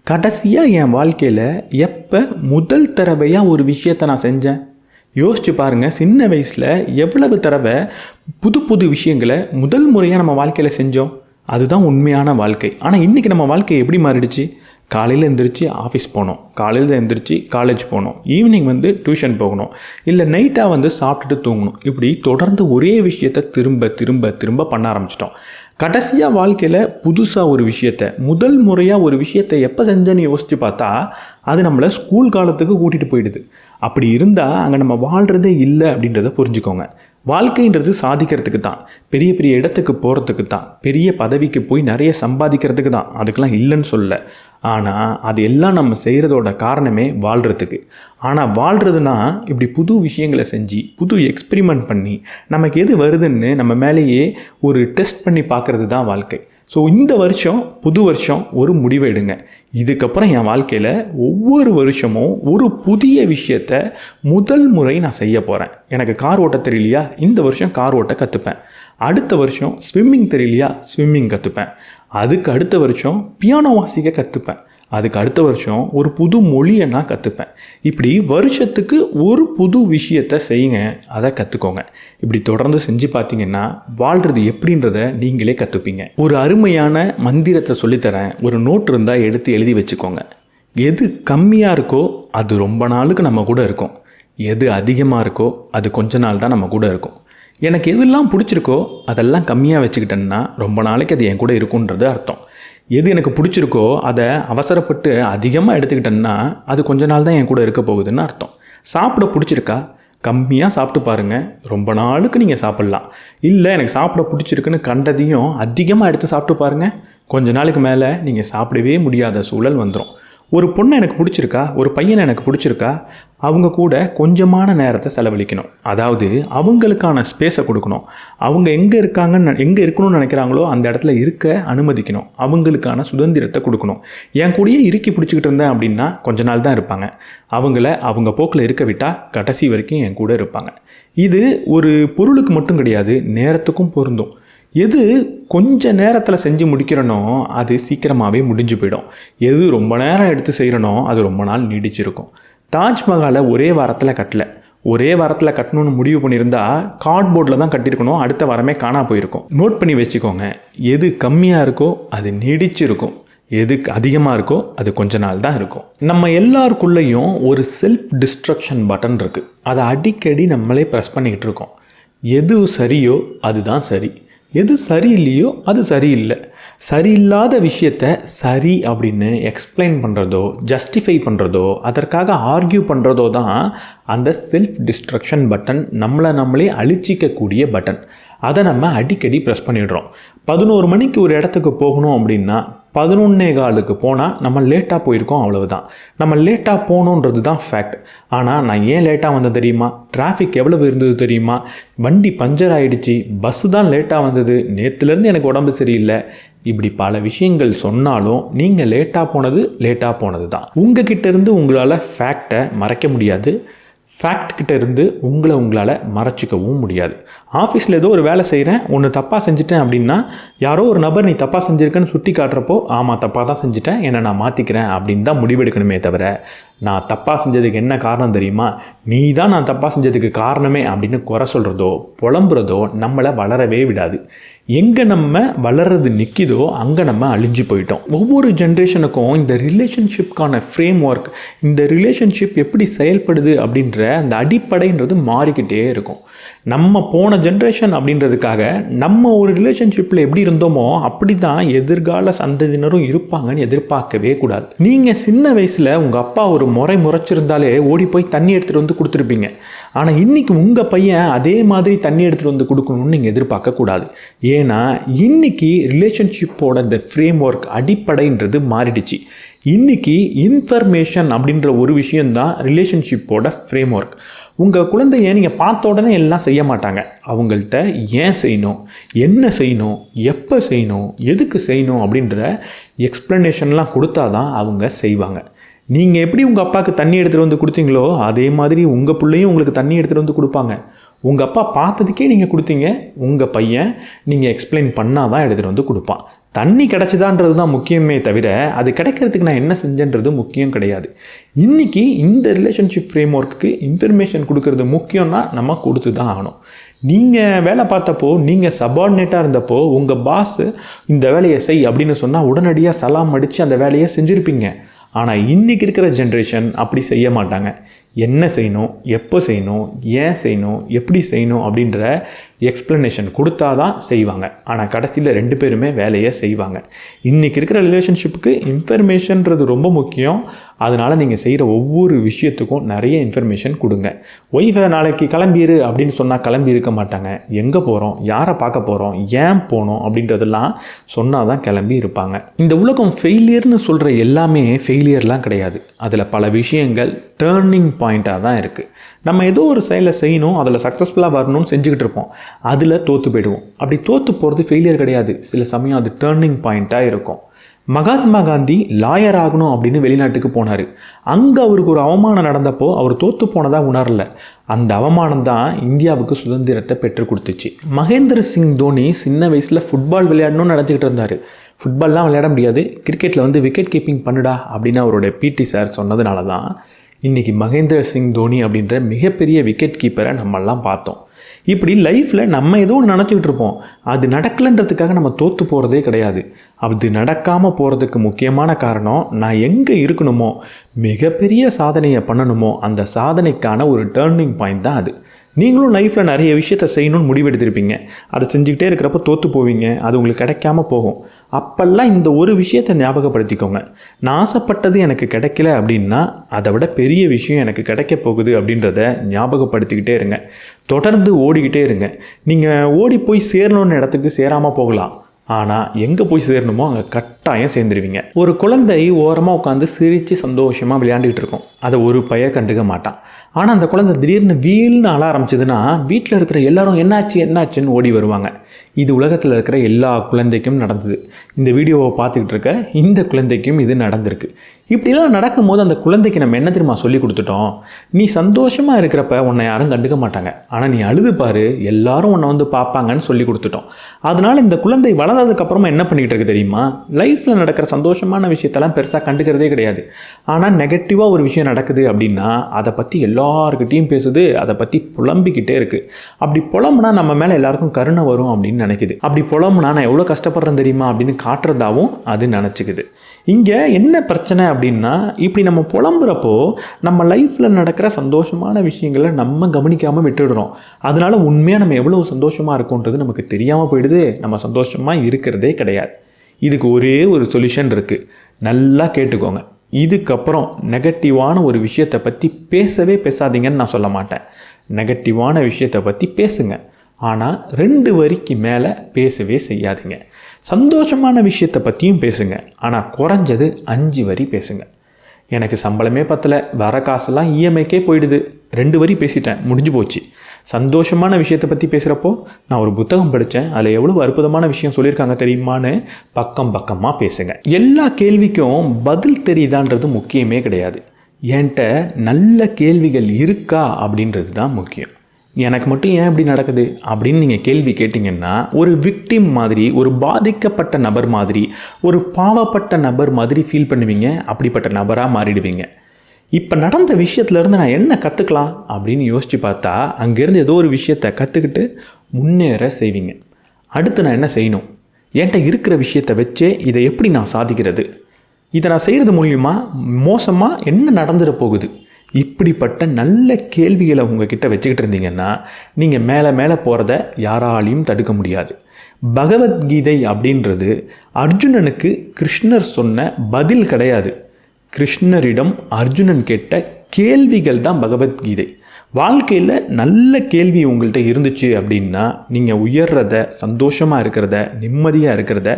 கடைசியாக என் வாழ்க்கையில் எப்போ முதல் தடவையாக ஒரு விஷயத்தை நான் செஞ்சேன்? யோசிச்சு பாருங்கள். சின்ன வயசில் எவ்வளவு தடவை புது புது விஷயங்களை முதல் முறையாக நம்ம வாழ்க்கையில் செஞ்சோம்? அதுதான் உண்மையான வாழ்க்கை. ஆனால் இன்றைக்கி நம்ம வாழ்க்கை எப்படி மாறிடுச்சு? காலையில் எழுந்திரிச்சு ஆஃபீஸ் போகணும், காலையில் எழுந்திரிச்சு காலேஜ் போகணும், ஈவினிங் வந்து டியூஷன் போகணும், இல்லை நைட்டாக வந்து சாப்பிட்டுட்டு தூங்கணும். இப்படி தொடர்ந்து ஒரே விஷயத்தை திரும்ப திரும்ப திரும்ப பண்ண ஆரம்பிச்சிட்டோம். கடைசியாக வாழ்க்கையில் புதுசாக ஒரு விஷயத்தை முதல் முறையாக ஒரு விஷயத்தை எப்போ செஞ்சேன்னு யோசித்து பார்த்தா அது நம்மளை ஸ்கூல் காலத்துக்கு கூட்டிகிட்டு போயிடுது. அப்படி இருந்தால் அங்கே நம்ம வாழ்கிறதே இல்லை அப்படின்றத புரிஞ்சுக்கோங்க. வாழ்க்கைன்றது சாதிக்கிறதுக்கு தான், பெரிய பெரிய இடத்துக்கு போகிறதுக்கு தான், பெரிய பதவிக்கு போய் நிறைய சம்பாதிக்கிறதுக்கு தான். அதுக்கெலாம் இல்லைன்னு சொல்ல. ஆனால் அது எல்லாம் நம்ம செய்கிறதோட காரணமே வாழ்கிறதுக்கு. ஆனால் வாழ்கிறதுனா இப்படி புது விஷயங்களை செஞ்சு புது எக்ஸ்பிரிமெண்ட் பண்ணி நமக்கு எது வருதுன்னு நம்ம மேலேயே ஒரு டெஸ்ட் பண்ணி பார்க்குறது தான் வாழ்க்கை. ஸோ இந்த வருஷம் புது வருஷம் ஒரு முடிவை எடுங்க. இதுக்கப்புறம் என் வாழ்க்கையில் ஒவ்வொரு வருஷமும் ஒரு புதிய விஷயத்தை முதல் முறை நான் செய்ய போகிறேன். எனக்கு கார் ஓட்ட தெரியலையா? இந்த வருஷம் கார் ஓட்ட கற்றுப்பேன். அடுத்த வருஷம் ஸ்விம்மிங் தெரியலையா? ஸ்விம்மிங் கற்றுப்பேன். அதுக்கு அடுத்த வருஷம் பியானோ வாசிக்க கற்றுப்பேன். அதுக்கு அடுத்த வருஷம் ஒரு புது மொழியை நான் கற்றுப்பேன். இப்படி வருஷத்துக்கு ஒரு புது விஷயத்தை செய்யுங்க, அதை கற்றுக்கோங்க. இப்படி தொடர்ந்து செஞ்சு பார்த்தீங்கன்னா வாழ்கிறது எப்படின்றத நீங்களே கற்றுப்பீங்க. ஒரு அருமையான மந்திரத்தை சொல்லித்தரேன். ஒரு நோட் இருந்தால் எடுத்து எழுதி வச்சுக்கோங்க. எது கம்மியாக இருக்கோ அது ரொம்ப நாளுக்கு நம்ம கூட இருக்கும். எது அதிகமாக இருக்கோ அது கொஞ்ச நாள் தான் நம்ம கூட இருக்கும். எனக்கு எதெல்லாம் பிடிச்சிருக்கோ அதெல்லாம் கம்மியாக வச்சுக்கிட்டேன்னா ரொம்ப நாளைக்கு அது என் கூட இருக்குன்றது அர்த்தம். எது எனக்கு பிடிச்சிருக்கோ அதை அவசரப்பட்டு அதிகமாக எடுத்துக்கிட்டேன்னா அது கொஞ்ச நாள் தான் என் கூட இருக்க போகுதுன்னு அர்த்தம். சாப்பிட பிடிச்சிருக்கா? கம்மியாக சாப்பிட்டு பாருங்கள், ரொம்ப நாளுக்கு நீங்கள் சாப்பிட்லாம். இல்லை எனக்கு சாப்பிட பிடிச்சிருக்குன்னு கண்டதையும் அதிகமாக எடுத்து சாப்பிட்டு பாருங்கள், கொஞ்ச நாளுக்கு மேலே நீங்கள் சாப்பிடவே முடியாத சூழல் வந்துடும். ஒரு பொண்ணை எனக்கு பிடிச்சிருக்கா, ஒரு பையனை எனக்கு பிடிச்சிருக்கா, அவங்க கூட கொஞ்சமான நேரத்தை செலவழிக்கணும். அதாவது அவங்களுக்கான ஸ்பேஸை கொடுக்கணும். அவங்க எங்கே இருக்கணும்னு நினைக்கிறாங்களோ அந்த இடத்துல இருக்க அனுமதிக்கணும். அவங்களுக்கான சுதந்திரத்தை கொடுக்கணும். என் கூடயே இறுக்கி பிடிச்சிக்கிட்டு இருந்தேன் அப்படின்னா கொஞ்ச நாள் தான் இருப்பாங்க. அவங்கள அவங்க போக்கில் இருக்க விட்டால் கடைசி வரைக்கும் என் கூட இருப்பாங்க. இது ஒரு பொருளுக்கு மட்டும் கிடையாது, நேரத்துக்கும் பொருந்தும். எது கொஞ்ச நேரத்தில் செஞ்சு முடிக்கிறனோ அது சீக்கிரமாகவே முடிஞ்சு போயிடும். எது ரொம்ப நேரம் எடுத்து செய்கிறனோ அது ரொம்ப நாள் நீடிச்சிருக்கும். தாஜ்மஹாலை ஒரே வாரத்தில் கட்டலை. ஒரே வாரத்தில் கட்டணும்னு முடிவு பண்ணியிருந்தா கார்ட்போர்டில் தான் கட்டியிருக்கணும், அடுத்த வாரமே காணா போயிருக்கும். நோட் பண்ணி வச்சுக்கோங்க, எது கம்மியாக இருக்கோ அது நீடிச்சிருக்கும், எது அதிகமாக இருக்கோ அது கொஞ்ச நாள் தான் இருக்கும். நம்ம எல்லாருக்குள்ளேயும் ஒரு செல்ஃப் டிஸ்ட்ரக்ஷன் பட்டன் இருக்குது. அதை அடிக்கடி நம்மளே ப்ரெஸ் பண்ணிக்கிட்டு இருக்கோம். எது சரியோ அதுதான் சரி, எது சரியில்லையோ அது சரியில்லை. சரியில்லாத விஷயத்தை சரி அப்படின்னு எக்ஸ்பிளைன் பண்ணுறதோ, ஜஸ்டிஃபை பண்ணுறதோ, அதற்காக ஆர்கியூ பண்ணுறதோ தான் அந்த செல்ஃப் டிஸ்ட்ரக்ஷன் பட்டன், நம்மளே அழிச்சிக்கக்கூடிய பட்டன். அதை நம்ம அடிக்கடி ப்ரெஸ் பண்ணிடுறோம். 11 மணிக்கு ஒரு இடத்துக்கு போகணும் அப்படின்னா 11:15 போனால் நம்ம லேட்டாக போயிருக்கோம், அவ்வளவுதான். நம்ம லேட்டாக போகணுன்றது தான் ஃபேக்ட். ஆனால் நான் ஏன் லேட்டாக வந்தேன் தெரியுமா, டிராஃபிக் எவ்வளவு இருந்தது தெரியுமா, வண்டி பஞ்சர் ஆகிடுச்சு, பஸ்ஸு தான் லேட்டாக வந்தது, நேற்றுலேருந்து எனக்கு உடம்பு சரியில்லை, இப்படி பல விஷயங்கள் சொன்னாலும் நீங்கள் லேட்டாக போனது தான். உங்ககிட்ட இருந்து உங்களால் ஃபேக்டை மறைக்க முடியாது, ஃபேக்ட்கிட்ட இருந்து உங்களால் மறைச்சிக்கவும் முடியாது. ஆஃபீஸில் ஏதோ ஒரு வேலை செய்கிறேன், ஒன்று தப்பாக செஞ்சுட்டேன் அப்படின்னா யாரோ ஒரு நபர் நீ தப்பாக செஞ்சுருக்கேன்னு சுட்டி காட்டுறப்போ, ஆமாம் தப்பாக தான் செஞ்சுட்டேன், என்னை நான் மாற்றிக்கிறேன் அப்படின்னு தான் முடிவெடுக்கணுமே தவிர, நான் தப்பாக செஞ்சதுக்கு என்ன காரணம் தெரியுமா, நீ தான் நான் தப்பாக செஞ்சதுக்கு காரணமே அப்படின்னு குறை சொல்கிறதோ புலம்புறதோ நம்மளை வளரவே விடாது. எங்கே நம்ம வளர்றது நிற்கிதோ அங்கே நம்ம அழிஞ்சு போயிட்டோம். ஒவ்வொரு ஜென்ரேஷனுக்கும் இந்த ரிலேஷன்ஷிப்கான ஃப்ரேம் ஒர்க், இந்த ரிலேஷன்ஷிப் எப்படி செயல்படுது அப்படின்ற அந்த அடிப்படைன்றது மாறிக்கிட்டே இருக்கும். நம்ம போன ஜென்ரேஷன் அப்படின்றதுக்காக நம்ம ஒரு ரிலேஷன்ஷிப்பில் எப்படி இருந்தோமோ அப்படி தான் எதிர்கால சந்ததியினரும் இருப்பாங்கன்னு எதிர்பார்க்கவே கூடாது. நீங்கள் சின்ன வயசில் உங்கள் அப்பா ஒரு முறைச்சிருந்தாலே ஓடி போய் தண்ணி எடுத்துகிட்டு வந்து கொடுத்துருப்பீங்க. ஆனால் இன்றைக்கி உங்கள் பையன் அதே மாதிரி தண்ணி எடுத்துகிட்டு வந்து கொடுக்கணும்னு நீங்கள் எதிர்பார்க்கக்கூடாது. ஏன்னா இன்றைக்கி ரிலேஷன்ஷிப்போட இந்த ஃப்ரேம் ஒர்க் அடிப்படைன்றது மாறிடுச்சு. இன்றைக்கி இன்ஃபர்மேஷன் அப்படின்ற ஒரு விஷயந்தான் ரிலேஷன்ஷிப்போட ஃப்ரேம் ஒர்க். உங்கள் குழந்தைய நீங்கள் பார்த்த உடனே எல்லாம் செய்ய மாட்டாங்க. அவங்கள்ட்ட ஏன் செய்யணும், என்ன செய்யணும், எப்போ செய்யணும், எதுக்கு செய்யணும் அப்படின்ற எக்ஸ்ப்ளனேஷன்லாம் கொடுத்தா தான் அவங்க செய்வாங்க. நீங்கள் எப்படி உங்கள் அப்பாவுக்கு தண்ணி எடுத்துகிட்டு வந்து கொடுத்தீங்களோ அதே மாதிரி உங்கள் பிள்ளையும் உங்களுக்கு தண்ணி எடுத்துகிட்டு வந்து கொடுப்பாங்க. உங்கள் அப்பா பார்த்ததுக்கே நீங்கள் கொடுத்தீங்க, உங்கள் பையன் நீங்கள் எக்ஸ்பிளைன் பண்ணால் தான் எடுத்துகிட்டு வந்து கொடுப்பான். தண்ணி கிடச்சிதான்றது தான் முக்கியமே தவிர அது கிடைக்கிறதுக்கு நான் என்ன செஞ்சேன்றது முக்கியம் கிடையாது. இன்றைக்கி இந்த ரிலேஷன்ஷிப் ஃப்ரேம் ஒர்க்குக்கு இன்ஃபர்மேஷன் கொடுக்கறது முக்கியம்னா நம்ம கொடுத்து தான் ஆகணும். நீங்கள் வேலை பார்த்தப்போ, நீங்கள் சபார்டினேட்டாக இருந்தப்போ உங்கள் பாஸ் இந்த வேலையை செய் அப்படின்னு சொன்னால் உடனடியாக சலாம் அடித்து அந்த வேலையை செஞ்சுருப்பீங்க. ஆனால் இன்றைக்கி இருக்கிற ஜென்ரேஷன் அப்படி செய்ய மாட்டாங்க. என்ன செய்யணும், எப்போ செய்யணும், ஏன் செய்யணும், எப்படி செய்யணும் அப்படின்ற எக்ஸ்ப்ளனேஷன் கொடுத்தா தான் செய்வாங்க. ஆனால் கடைசியில் 2 பேருமே வேலையை செய்வாங்க. இன்றைக்கி இருக்கிற ரிலேஷன்ஷிப்புக்கு இன்ஃபர்மேஷன்றது ரொம்ப முக்கியம். அதனால் நீங்கள் செய்கிற ஒவ்வொரு விஷயத்துக்கும் நிறைய இன்ஃபர்மேஷன் கொடுங்க. ஒய்ஃபை நாளைக்கு கிளம்பிடு அப்படின்னு சொன்னால் கிளம்பி இருக்க மாட்டாங்க. எங்கே போகிறோம், யாரை பார்க்க போகிறோம், ஏன் போகணும் அப்படின்றதெல்லாம் சொன்னால் தான் கிளம்பி இருப்பாங்க. இந்த உலகம் ஃபெயிலியர்னு சொல்கிற எல்லாமே ஃபெயிலியர்லாம் கிடையாது. அதில் பல விஷயங்கள் டேர்னிங் பாயிண்ட்டாக தான் இருக்குது. நம்ம ஏதோ ஒரு செயலை செய்யணும், அதில் சக்ஸஸ்ஃபுல்லாக வரணும்னு செஞ்சுக்கிட்டு இருப்போம், அதில் தோற்று போயிடுவோம். அப்படி தோற்று போகிறது ஃபெயிலியர் கிடையாது, சில சமயம் அது டேர்னிங் பாயிண்ட்டாக இருக்கும். மகாத்மா காந்தி லாயர் ஆகணும் அப்படின்னு வெளிநாட்டுக்கு போனார். அங்கே அவருக்கு ஒரு அவமானம் நடந்தப்போ அவர் தோற்று போனதாக உணரல. அந்த அவமானம் தான் இந்தியாவுக்கு சுதந்திரத்தை பெற்றுக் கொடுத்துச்சு. மகேந்திர சிங் தோனி சின்ன வயசில் ஃபுட்பால் விளையாடணும்னு நினச்சிக்கிட்டு இருந்தார். ஃபுட்பால்லாம் விளையாட முடியாது, கிரிக்கெட்டில் வந்து விக்கெட் கீப்பிங் பண்ணுடா அப்படின்னு அவரோட பிடி சார் சொன்னதுனால தான் இன்றைக்கி மகேந்திர சிங் தோனி அப்படின்ற மிகப்பெரிய விக்கெட் கீப்பரை நம்மெல்லாம் பார்த்தோம். இப்படி லைஃப்பில் நம்ம ஏதோ ஒன்று நினச்சிக்கிட்டு இருப்போம், அது நடக்கலைன்றதுக்காக நம்ம தோற்று போகிறதே கிடையாது. அது நடக்காமல் போகிறதுக்கு முக்கியமான காரணம், நான் எங்கே இருக்கணுமோ, மிகப்பெரிய சாதனையை பண்ணணுமோ அந்த சாதனைக்கான ஒரு டேர்னிங் பாயிண்ட் தான் அது. நீங்களும் லைஃப்பில் நிறைய விஷயத்தை செய்யணும்னு முடிவெடுத்திருப்பீங்க. அதை செஞ்சுக்கிட்டே இருக்கிறப்ப தோற்று போவீங்க, அது உங்களுக்கு கிடைக்காம போகும். அப்போல்லாம் இந்த ஒரு விஷயத்தை ஞாபகப்படுத்திக்கோங்க. நான் ஆசைப்பட்டது எனக்கு கிடைக்கல அப்படின்னா அதை விட பெரிய விஷயம் எனக்கு கிடைக்க போகுது அப்படின்றத ஞாபகப்படுத்திக்கிட்டே இருங்க. தொடர்ந்து ஓடிக்கிட்டே இருங்க. நீங்கள் ஓடி போய் சேரணுன்ற இடத்துக்கு சேராமல் போகலாம், ஆனால் எங்கே போய் சேரணுமோ அங்கே கட்டாயம் சேர்ந்துருவீங்க. ஒரு குழந்தை ஓரமாக உட்காந்து சிரித்து சந்தோஷமாக விளையாண்டுக்கிட்டு இருக்கும். அதை ஒரு பையன் கண்டுக்க மாட்டான். ஆனால் அந்த குழந்தை திடீர்னு வீல்னு அழ ஆரம்பிச்சதுன்னா வீட்டில் இருக்கிற எல்லாரும் என்னாச்சுன்னு ஓடி வருவாங்க. இது உலகத்தில் இருக்கிற எல்லா குழந்தைக்கும் நடந்தது. இந்த வீடியோவை பார்த்துக்கிட்டு இருக்க இந்த குழந்தைக்கும் இது நடந்திருக்கு. இப்படிலாம் நடக்கும் போது அந்த குழந்தைக்கு நம்ம என்ன தெரியுமா சொல்லி கொடுத்துட்டோம், நீ சந்தோஷமாக இருக்கிறப்ப உன்னை யாரும் கண்டுக்க மாட்டாங்க, ஆனால் நீ அழுது பாரு எல்லாரும் உன்னை வந்து பார்ப்பாங்கன்னு சொல்லி கொடுத்துட்டோம். அதனால் இந்த குழந்தை வளர்ந்ததுக்கப்புறமா என்ன பண்ணிக்கிட்டு இருக்கு தெரியுமா, லைஃப் லைஃப்பில் நடக்கிற சந்தோஷமான விஷயத்தெல்லாம் பெருசாக கண்டுக்கிறதே கிடையாது. ஆனால் நெகட்டிவாக ஒரு விஷயம் நடக்குது அப்படின்னா அதை பற்றி எல்லாருக்கிட்டையும் பேசுது, அதை பற்றி புலம்பிக்கிட்டே இருக்குது. அப்படி புலம்புனா நம்ம மேலே எல்லாருக்கும் கருணை வரும் அப்படின்னு நினைக்குது. அப்படி புலம்புனா நான் எவ்வளோ கஷ்டப்படுறேன் தெரியுமா அப்படின்னு காட்டுறதாகவும் அது நினச்சிக்குது. இங்கே என்ன பிரச்சனை அப்படின்னா, இப்படி நம்ம புலம்புறப்போ நம்ம லைஃப்பில் நடக்கிற சந்தோஷமான விஷயங்களை நம்ம கவனிக்காமல் விட்டுடுறோம். அதனால உண்மையாக நம்ம எவ்வளோ சந்தோஷமாக இருக்கோன்றது நமக்கு தெரியாமல் போயிடுது. நம்ம சந்தோஷமாக இருக்கிறதே கிடையாது. இதுக்கு ஒரே ஒரு சொல்யூஷன் இருக்குது. நல்லா கேட்டுக்கோங்க. இதுக்கப்புறம் நெகட்டிவான ஒரு விஷயத்தை பற்றி பேசவே பேசாதீங்கன்னு நான் சொல்ல மாட்டேன். நெகட்டிவான விஷயத்தை பற்றி பேசுங்க, ஆனால் 2 வரிக்கு மேலே பேசவே செய்யாதீங்க. சந்தோஷமான விஷயத்தை பற்றியும் பேசுங்க, ஆனால் குறைஞ்சது 5 வரி பேசுங்க. எனக்கு சம்பளமே பத்தலை, வர காசெல்லாம் இஎம்ஐக்கே போயிடுது, 2 வரி பேசிட்டேன், முடிஞ்சு போச்சு. சந்தோஷமான விஷயத்தை பற்றி பேசுகிறப்போ நான் ஒரு புத்தகம் படித்தேன், அதில் எவ்வளோ அற்புதமான விஷயம் சொல்லியிருக்காங்க தெரியுமான்னு பக்கமாக பேசுங்க. எல்லா கேள்விக்கும் பதில் தெரியுதான்றது முக்கியமே கிடையாது. என்கிட்ட நல்ல கேள்விகள் இருக்கா அப்படின்றது தான் முக்கியம். எனக்கு மட்டும் ஏன் இப்படி நடக்குது அப்படின்னு நீங்கள் கேள்வி கேட்டிங்கன்னா, ஒரு விக்டிம் மாதிரி, ஒரு பாதிக்கப்பட்ட நபர் மாதிரி, ஒரு பாவப்பட்ட நபர் மாதிரி ஃபீல் பண்ணுவீங்க. அப்படிப்பட்ட நபராக மாறிடுவீங்க. இப்போ நடந்த விஷயத்துலேருந்து நான் என்ன கற்றுக்கலாம் அப்படின்னு யோசித்து பார்த்தா, அங்கேருந்து ஏதோ ஒரு விஷயத்தை கற்றுக்கிட்டு முன்னேற செய்வீங்க. அடுத்து நான் என்ன செய்யணும், என்கிட்ட இருக்கிற விஷயத்தை வச்சே இதை எப்படி நான் சாதிக்கிறது, இதை நான் செய்கிறது மூலிமா மோசமாக என்ன நடந்துட போகுது, இப்படிப்பட்ட நல்ல கேள்விகளை உங்ககிட்ட வச்சுக்கிட்டு இருந்தீங்கன்னா நீங்கள் மேலே போகிறத யாராலையும் தடுக்க முடியாது. பகவத்கீதை அப்படின்றது அர்ஜுனனுக்கு கிருஷ்ணர் சொன்ன பதில் கிடையாது. கிருஷ்ணரிடம் அர்ஜுனன் கேட்ட கேள்விகள் தான் பகவத்கீதை. வாழ்க்கையில் நல்ல கேள்வி உங்கள்கிட்ட இருந்துச்சு அப்படின்னா நீங்கள் உயர்றத, சந்தோஷமாக இருக்கிறத, நிம்மதியாக இருக்கிறத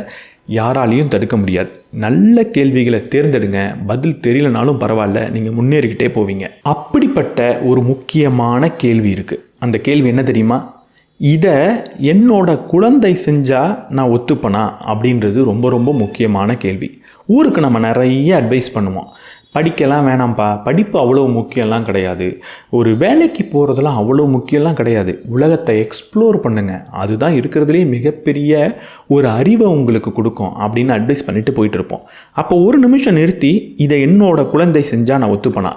யாராலையும் தடுக்க முடியாது. நல்ல கேள்விகளை தேர்ந்தெடுங்க. பதில் தெரியலனாலும் பரவாயில்ல, நீங்கள் முன்னேறிக்கிட்டே போவீங்க. அப்படிப்பட்ட ஒரு முக்கியமான கேள்வி இருக்குது. அந்த கேள்வி என்ன தெரியுமா? இதை என்னோட குழந்தை செஞ்சால் நான் ஒத்துப்பனா அப்படின்றது ரொம்ப ரொம்ப முக்கியமான கேள்வி. ஊருக்கு நம்ம நிறைய அட்வைஸ் பண்ணுவோம். படிக்கலாம் வேணாம்ப்பா, படிப்பு அவ்வளோ முக்கியம்லாம் கிடையாது, ஒரு வேலைக்கு போகிறதுலாம் அவ்வளோ முக்கியம்லாம் கிடையாது, உலகத்தை எக்ஸ்ப்ளோர் பண்ணுங்கள், அதுதான் இருக்கிறதுலே மிகப்பெரிய ஒரு அறிவை உங்களுக்கு கொடுக்கும் அப்படின்னு அட்வைஸ் பண்ணிட்டு போயிட்டு இருப்போம். அப்போ ஒரு நிமிஷம் நிறுத்தி, இதை என்னோட குழந்தை செஞ்சால் நான் ஒத்துப்பனா,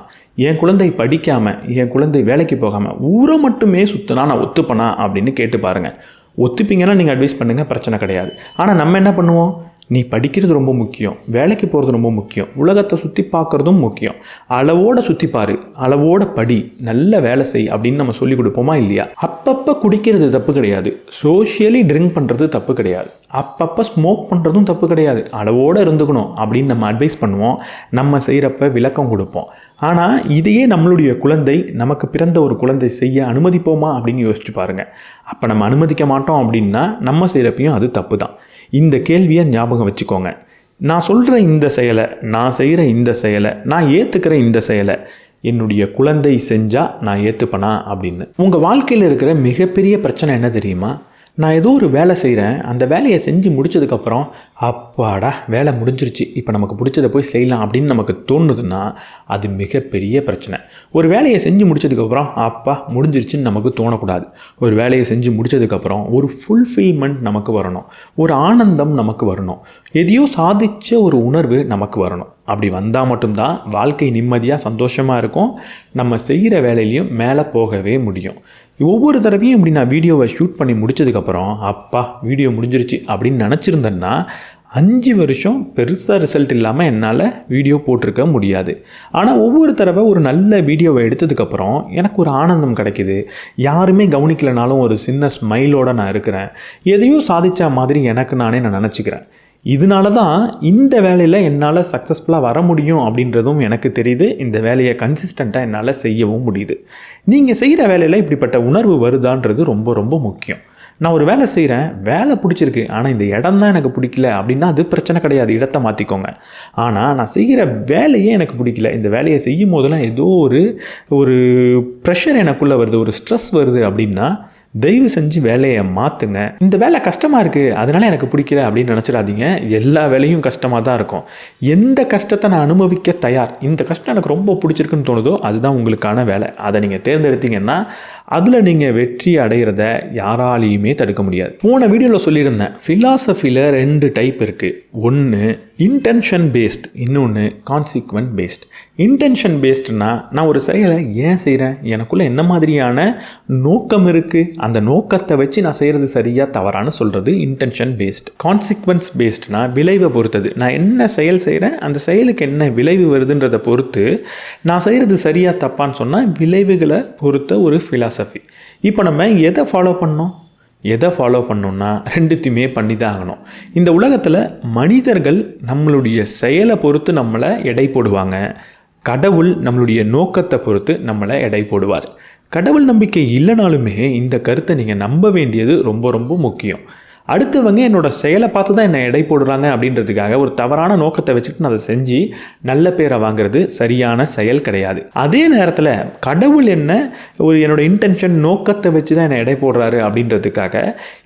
என் குழந்தை படிக்காமல், என் குழந்தை வேலைக்கு போகாமல் ஊரை மட்டுமே சுற்றினா நான் ஒத்துப்பனா அப்படின்னு கேட்டு பாருங்கள். ஒத்துப்பீங்கன்னா நீங்கள் அட்வைஸ் பண்ணுங்கள், பிரச்சனை கிடையாது. ஆனால் நம்ம என்ன பண்ணுவோம், நீ படிக்கிறது ரொம்ப முக்கியம், வேலைக்கு போகிறது ரொம்ப முக்கியம், உலகத்தை சுற்றி பார்க்குறதும் முக்கியம், அளவோடு சுற்றி பாரு, அளவோட படி, நல்ல வேலை செய் அப்படின்னு நம்ம சொல்லிக் கொடுப்போமா இல்லையா? அப்பப்போ குடிக்கிறது தப்பு கிடையாது, சோஷியலி ட்ரிங்க் பண்ணுறது தப்பு கிடையாது, அப்பப்போ ஸ்மோக் பண்ணுறதும் தப்பு கிடையாது, அளவோடு இருந்துக்கணும் அப்படின்னு நம்ம அட்வைஸ் பண்ணுவோம். நம்ம செய்கிறப்ப விளக்கம் கொடுப்போம். ஆனால் இதையே நம்மளுடைய குழந்தை, நமக்கு பிறந்த ஒரு குழந்தை செய்ய அனுமதிப்போமா அப்படின்னு யோசிச்சு பாருங்கள். அப்போ நம்ம அனுமதிக்க மாட்டோம் அப்படின்னா நம்ம செய்கிறப்பையும் அது தப்பு தான். இந்த கேள்வியை ஞாபகம் வச்சுக்கோங்க. நான் சொல்கிற இந்த செயலை, நான் செய்கிற இந்த செயலை, நான் ஏற்றுக்கிற இந்த செயலை என்னுடைய குழந்தை செஞ்சால் நான் ஏற்றுப்பனா அப்படின்னு. உங்கள் வாழ்க்கையில் இருக்கிற மிகப்பெரிய பிரச்சனை என்ன தெரியுமா? நான் ஏதோ ஒரு வேலை செய்கிறேன், அந்த வேலையை செஞ்சு முடித்ததுக்கப்புறம் அப்பாடா வேலை முடிஞ்சிருச்சு, இப்போ நமக்கு பிடிச்சதை போய் செய்யலாம் அப்படின்னு நமக்கு தோணுதுன்னா அது மிகப்பெரிய பிரச்சனை. ஒரு வேலையை செஞ்சு முடித்ததுக்கப்புறம் அப்பா முடிஞ்சிருச்சுன்னு நமக்கு தோணக்கூடாது. ஒரு வேலையை செஞ்சு முடித்ததுக்கப்புறம் ஒரு ஃபுல்ஃபில்மெண்ட் நமக்கு வரணும், ஒரு ஆனந்தம் நமக்கு வரணும், எதையோ சாதித்த ஒரு உணர்வு நமக்கு வரணும். அப்படி வந்தால் மட்டும்தான் வாழ்க்கை நிம்மதியாக சந்தோஷமாக இருக்கும். நம்ம செய்கிற வேலையிலையும் மேலே போகவே முடியும். ஒவ்வொரு தடவையும் இப்படி நான் வீடியோவை ஷூட் பண்ணி முடித்ததுக்கப்புறம் அப்பா வீடியோ முடிஞ்சிருச்சு அப்படின்னு நினச்சிருந்தேன்னா 5 வருஷம் பெருசாக ரிசல்ட் இல்லாமல் என்னால் வீடியோ போட்டிருக்க முடியாது. ஆனால் ஒவ்வொரு தடவை ஒரு நல்ல வீடியோவை எடுத்ததுக்கப்புறம் எனக்கு ஒரு ஆனந்தம் கிடைக்கிது. யாருமே கவனிக்கலைனாலும் ஒரு சின்ன ஸ்மைலோடு நான் இருக்கிறேன். எதையோ சாதித்த மாதிரி எனக்கு நானே நான் நினச்சிக்கிறேன். இதனால தான் இந்த வேலையில் என்னால் சக்ஸஸ்ஃபுல்லாக வர முடியும் அப்படின்றதும் எனக்கு தெரியுது. இந்த வேலையை கன்சிஸ்டண்ட்டாக என்னால் செய்யவும் முடியுது. நீங்கள் செய்கிற வேலையில் இப்படிப்பட்ட உணர்வு வருதான்றது ரொம்ப ரொம்ப முக்கியம். நான் ஒரு வேலை செய்கிறேன், வேலை பிடிச்சிருக்கு, ஆனால் இந்த இடம் தான் எனக்கு பிடிக்கல அப்படின்னா அது பிரச்சனை கிடையாது, இடத்த மாற்றிக்கோங்க. ஆனால் நான் செய்கிற வேலையே எனக்கு பிடிக்கல, இந்த வேலையை செய்யும் போதெல்லாம் ஏதோ ஒரு ப்ரெஷர் எனக்குள்ளே வருது, ஒரு ஸ்ட்ரெஸ் வருது அப்படின்னா தயவு செஞ்சு வேலையை மாற்றுங்க. இந்த வேலை கஷ்டமாக இருக்குது அதனால் எனக்கு பிடிக்கல அப்படின்னு நினச்சிடாதீங்க. எல்லா வேலையும் கஷ்டமாக தான் இருக்கும். எந்த கஷ்டத்தை நான் அனுபவிக்க தயார், இந்த கஷ்டம் எனக்கு ரொம்ப பிடிச்சிருக்குன்னு தோணுதோ அதுதான் உங்களுக்கான வேலை. அதை நீங்கள் தேர்ந்தெடுத்தீங்கன்னா அதில் நீங்கள் வெற்றி அடைகிறத யாராலையுமே தடுக்க முடியாது. போன வீடியோவில் சொல்லியிருந்தேன், ஃபிலாசபியில் 2 டைப் இருக்குது. ஒன்று இன்டென்ஷன் பேஸ்ட், இன்னொன்று கான்சிக்வென்ட் பேஸ்ட். இன்டென்ஷன் பேஸ்டுனா நான் ஒரு செயலை ஏன் செய்கிறேன், எனக்குள்ளே என்ன மாதிரியான நோக்கம் இருக்குது, அந்த நோக்கத்தை வச்சு நான் செய்கிறது சரியாக தவறானு சொல்கிறது இன்டென்ஷன் பேஸ்ட். கான்சிக்வென்ஸ் பேஸ்ட்னா விளைவை பொறுத்தது. நான் என்ன செயல் செய்கிறேன், அந்த செயலுக்கு என்ன விளைவு வருதுன்றதை பொறுத்து நான் செய்கிறது சரியாக தப்பான்னு சொன்னால் விளைவுகளை பொறுத்த ஒரு ஃபிலாசபி. இப்போ நம்ம எதை ஃபாலோ பண்ணோம்னா ரெண்டுத்தையுமே பண்ணி தான் ஆகணும். இந்த உலகத்தில் மனிதர்கள் நம்மளுடைய செயலை பொறுத்து நம்மளை எடை போடுவாங்க. கடவுள் நம்மளுடைய நோக்கத்தை பொறுத்து நம்மளை எடை போடுவார். கடவுள் நம்பிக்கை இல்லைனாலுமே இந்த கருத்தை நீங்கள் நம்ப வேண்டியது ரொம்ப ரொம்ப முக்கியம். அடுத்தவங்க என்னோடய செயலை பார்த்து தான் என்னை எடை போடுறாங்க அப்படின்றதுக்காக ஒரு தவறான நோக்கத்தை வச்சுட்டு நான் அதை செஞ்சு நல்ல பேரை வாங்குறது சரியான செயல் கிடையாது. அதே நேரத்தில் கடவுள் என்ன என்னோடய இன்டென்ஷன் நோக்கத்தை வச்சு தான் என்னை எடை போடுறாரு அப்படின்றதுக்காக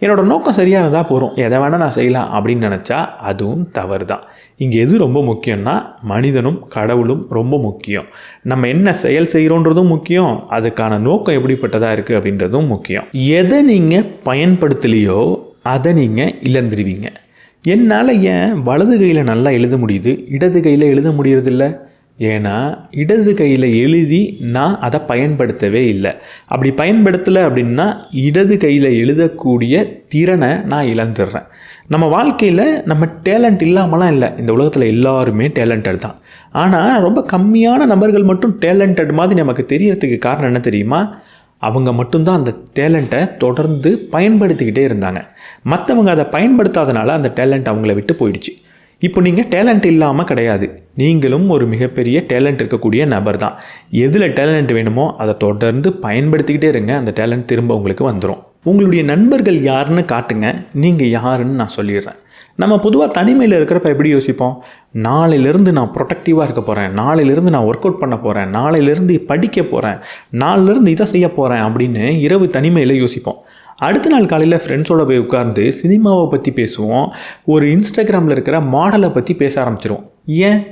என்னோடய நோக்கம் சரியானதாக போகிறோம், எதை வேணால் நான் செய்யலாம் அப்படின்னு நினச்சா அதுவும் தவறு தான். இங்கே எது ரொம்ப முக்கியம்னா மனிதனும் கடவுளும் ரொம்ப முக்கியம். நம்ம என்ன செயல் செய்கிறோன்றதும் முக்கியம், அதுக்கான நோக்கம் எப்படிப்பட்டதாக இருக்குது அப்படின்றதும் முக்கியம். எதை நீங்கள் பயன்படுத்தலையோ அதை நீங்கள் இழந்துருவீங்க. என்னால் ஏன் வலது கையில் நல்லா எழுத முடியுது, இடது கையில் எழுத முடியறதில்ல? ஏன்னா இடது கையில் எழுதி நான் அதை பயன்படுத்தவே இல்லை. அப்படி பயன்படுத்தலை அப்படின்னா இடது கையில் எழுதக்கூடிய திறனை நான் இழந்துடுறேன். நம்ம வாழ்க்கையில் நம்ம டேலண்ட் இல்லாமலாம் இல்லை. இந்த உலகத்தில் எல்லாருமே டேலண்டட் தான். ஆனால் ரொம்ப கம்மியான நபர்கள் மட்டும் டேலண்டட் மாதிரி நமக்கு தெரியறதுக்கு காரணம் என்ன தெரியுமா? அவங்க மட்டும்தான் அந்த டேலண்ட்டை தொடர்ந்து பயன்படுத்திக்கிட்டே இருந்தாங்க. மற்றவங்க அதை பயன்படுத்தாதனால அந்த டேலண்ட் அவங்கள விட்டு போயிடுச்சு. இப்போ நீங்கள் டேலண்ட் இல்லாமல் கிடையாது, நீங்களும் ஒரு மிகப்பெரிய டேலண்ட் இருக்கக்கூடிய நபர் தான். எதில் டேலண்ட் வேணுமோ அதை தொடர்ந்து பயன்படுத்திக்கிட்டே இருங்க, அந்த டேலண்ட் திரும்ப உங்களுக்கு வந்துடும். உங்களுடைய நண்பர்கள் யாருன்னு காட்டுங்க, நீங்கள் யாருன்னு நான் சொல்லிடுறேன். நம்ம பொதுவாக தனிமையில் இருக்கிறப்ப எப்படி யோசிப்போம்? நாளையிலேருந்து நான் ப்ரொடக்டிவாக இருக்க போகிறேன், நாளையிலேருந்து நான் ஒர்க் அவுட் பண்ண போகிறேன், நாளையிலேருந்து படிக்க போகிறேன், நாளிலேருந்து இதை செய்ய போகிறேன் அப்படின்னு இரவு தனிமையில் யோசிப்போம். அடுத்த நாள் காலையில் ஃப்ரெண்ட்ஸோடு போய் உட்கார்ந்து சினிமாவை பற்றி பேசுவோம், ஒரு இன்ஸ்டாகிராமில் இருக்கிற மாடலை பற்றி பேச ஆரம்பிச்சிருவோம். ஏன்?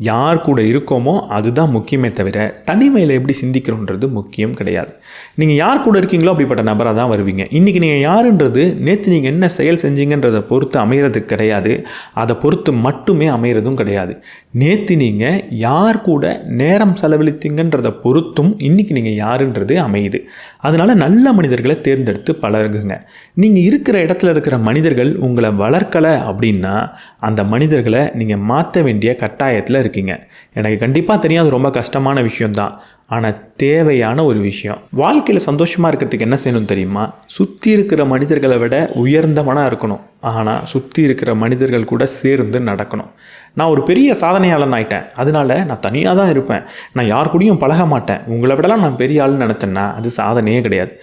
யார் கூட இருக்கோமோ அதுதான் முக்கியமே தவிர தனிமையில் எப்படி சிந்திக்கிறோன்றது முக்கியம் கிடையாது. நீங்கள் யார் கூட இருக்கீங்களோ அப்படிப்பட்ட நபராக தான் வருவீங்க. இன்றைக்கி நீங்கள் யாருன்றது நேற்று நீங்கள் என்ன செயல் செஞ்சீங்கன்றதை பொறுத்து அமைகிறதுக்கு கிடையாது, அதை பொறுத்து மட்டுமே அமைகிறதும் கிடையாது. நேற்று நீங்கள் யார் கூட நேரம் செலவழித்தீங்கன்றதை பொறுத்தும் இன்றைக்கி நீங்கள் யாருன்றது அமையுது. அதனால் நல்ல மனிதர்களை தேர்ந்தெடுத்து பழகுங்க. நீங்கள் இருக்கிற இடத்துல இருக்கிற மனிதர்கள் உங்களை வளர்க்கலை அப்படின்னா அந்த மனிதர்களை நீங்கள் மாற்ற வேண்டிய கட்டாயத்தில் இருக்கீங்க. எனக்கு கண்டிப்பாக தெரியும், அது ரொம்ப கஷ்டமான விஷயம்தான், ஆனால் தேவையான ஒரு விஷயம். வாழ்க்கையில் சந்தோஷமாக இருக்கிறதுக்கு என்ன செய்யணும் தெரியுமா? சுற்றி இருக்கிற மனிதர்களை விட உயர்ந்தவனாக இருக்கணும், ஆனால் சுற்றி இருக்கிற மனிதர்கள் கூட சேர்ந்து நடக்கணும். நான் ஒரு பெரிய சாதனையாளன் ஆகிட்டேன், அதனால நான் தனியாக தான் இருப்பேன், நான் யார் கூடயும் பழக மாட்டேன், உங்களை விடலாம் நான் பெரிய ஆள்னு நினச்சேன்னா அது சாதனையே கிடையாது.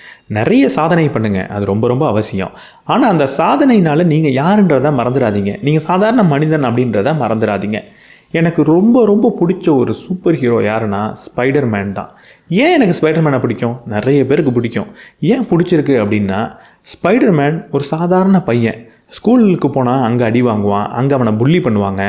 நிறைய சாதனை பண்ணுங்கள், அது ரொம்ப ரொம்ப அவசியம். ஆனால் அந்த சாதனையினால் நீங்கள் யாருன்றதை மறந்துடாதீங்க, நீங்கள் சாதாரண மனிதன் அப்படின்றத மறந்துடாதீங்க. எனக்கு ரொம்ப ரொம்ப பிடிச்ச ஒரு சூப்பர் ஹீரோ யாருன்னா ஸ்பைடர்மேன் தான். ஏன் எனக்கு ஸ்பைடர்மேனை பிடிக்கும்? நிறைய பேருக்கு பிடிக்கும். ஏன் பிடிச்சிருக்கு அப்படின்னா, ஸ்பைடர்மேன் ஒரு சாதாரண பையன், ஸ்கூலுக்கு போனால் அங்கே அடி வாங்குவான், அங்கே அவனை புள்ளி பண்ணுவாங்க,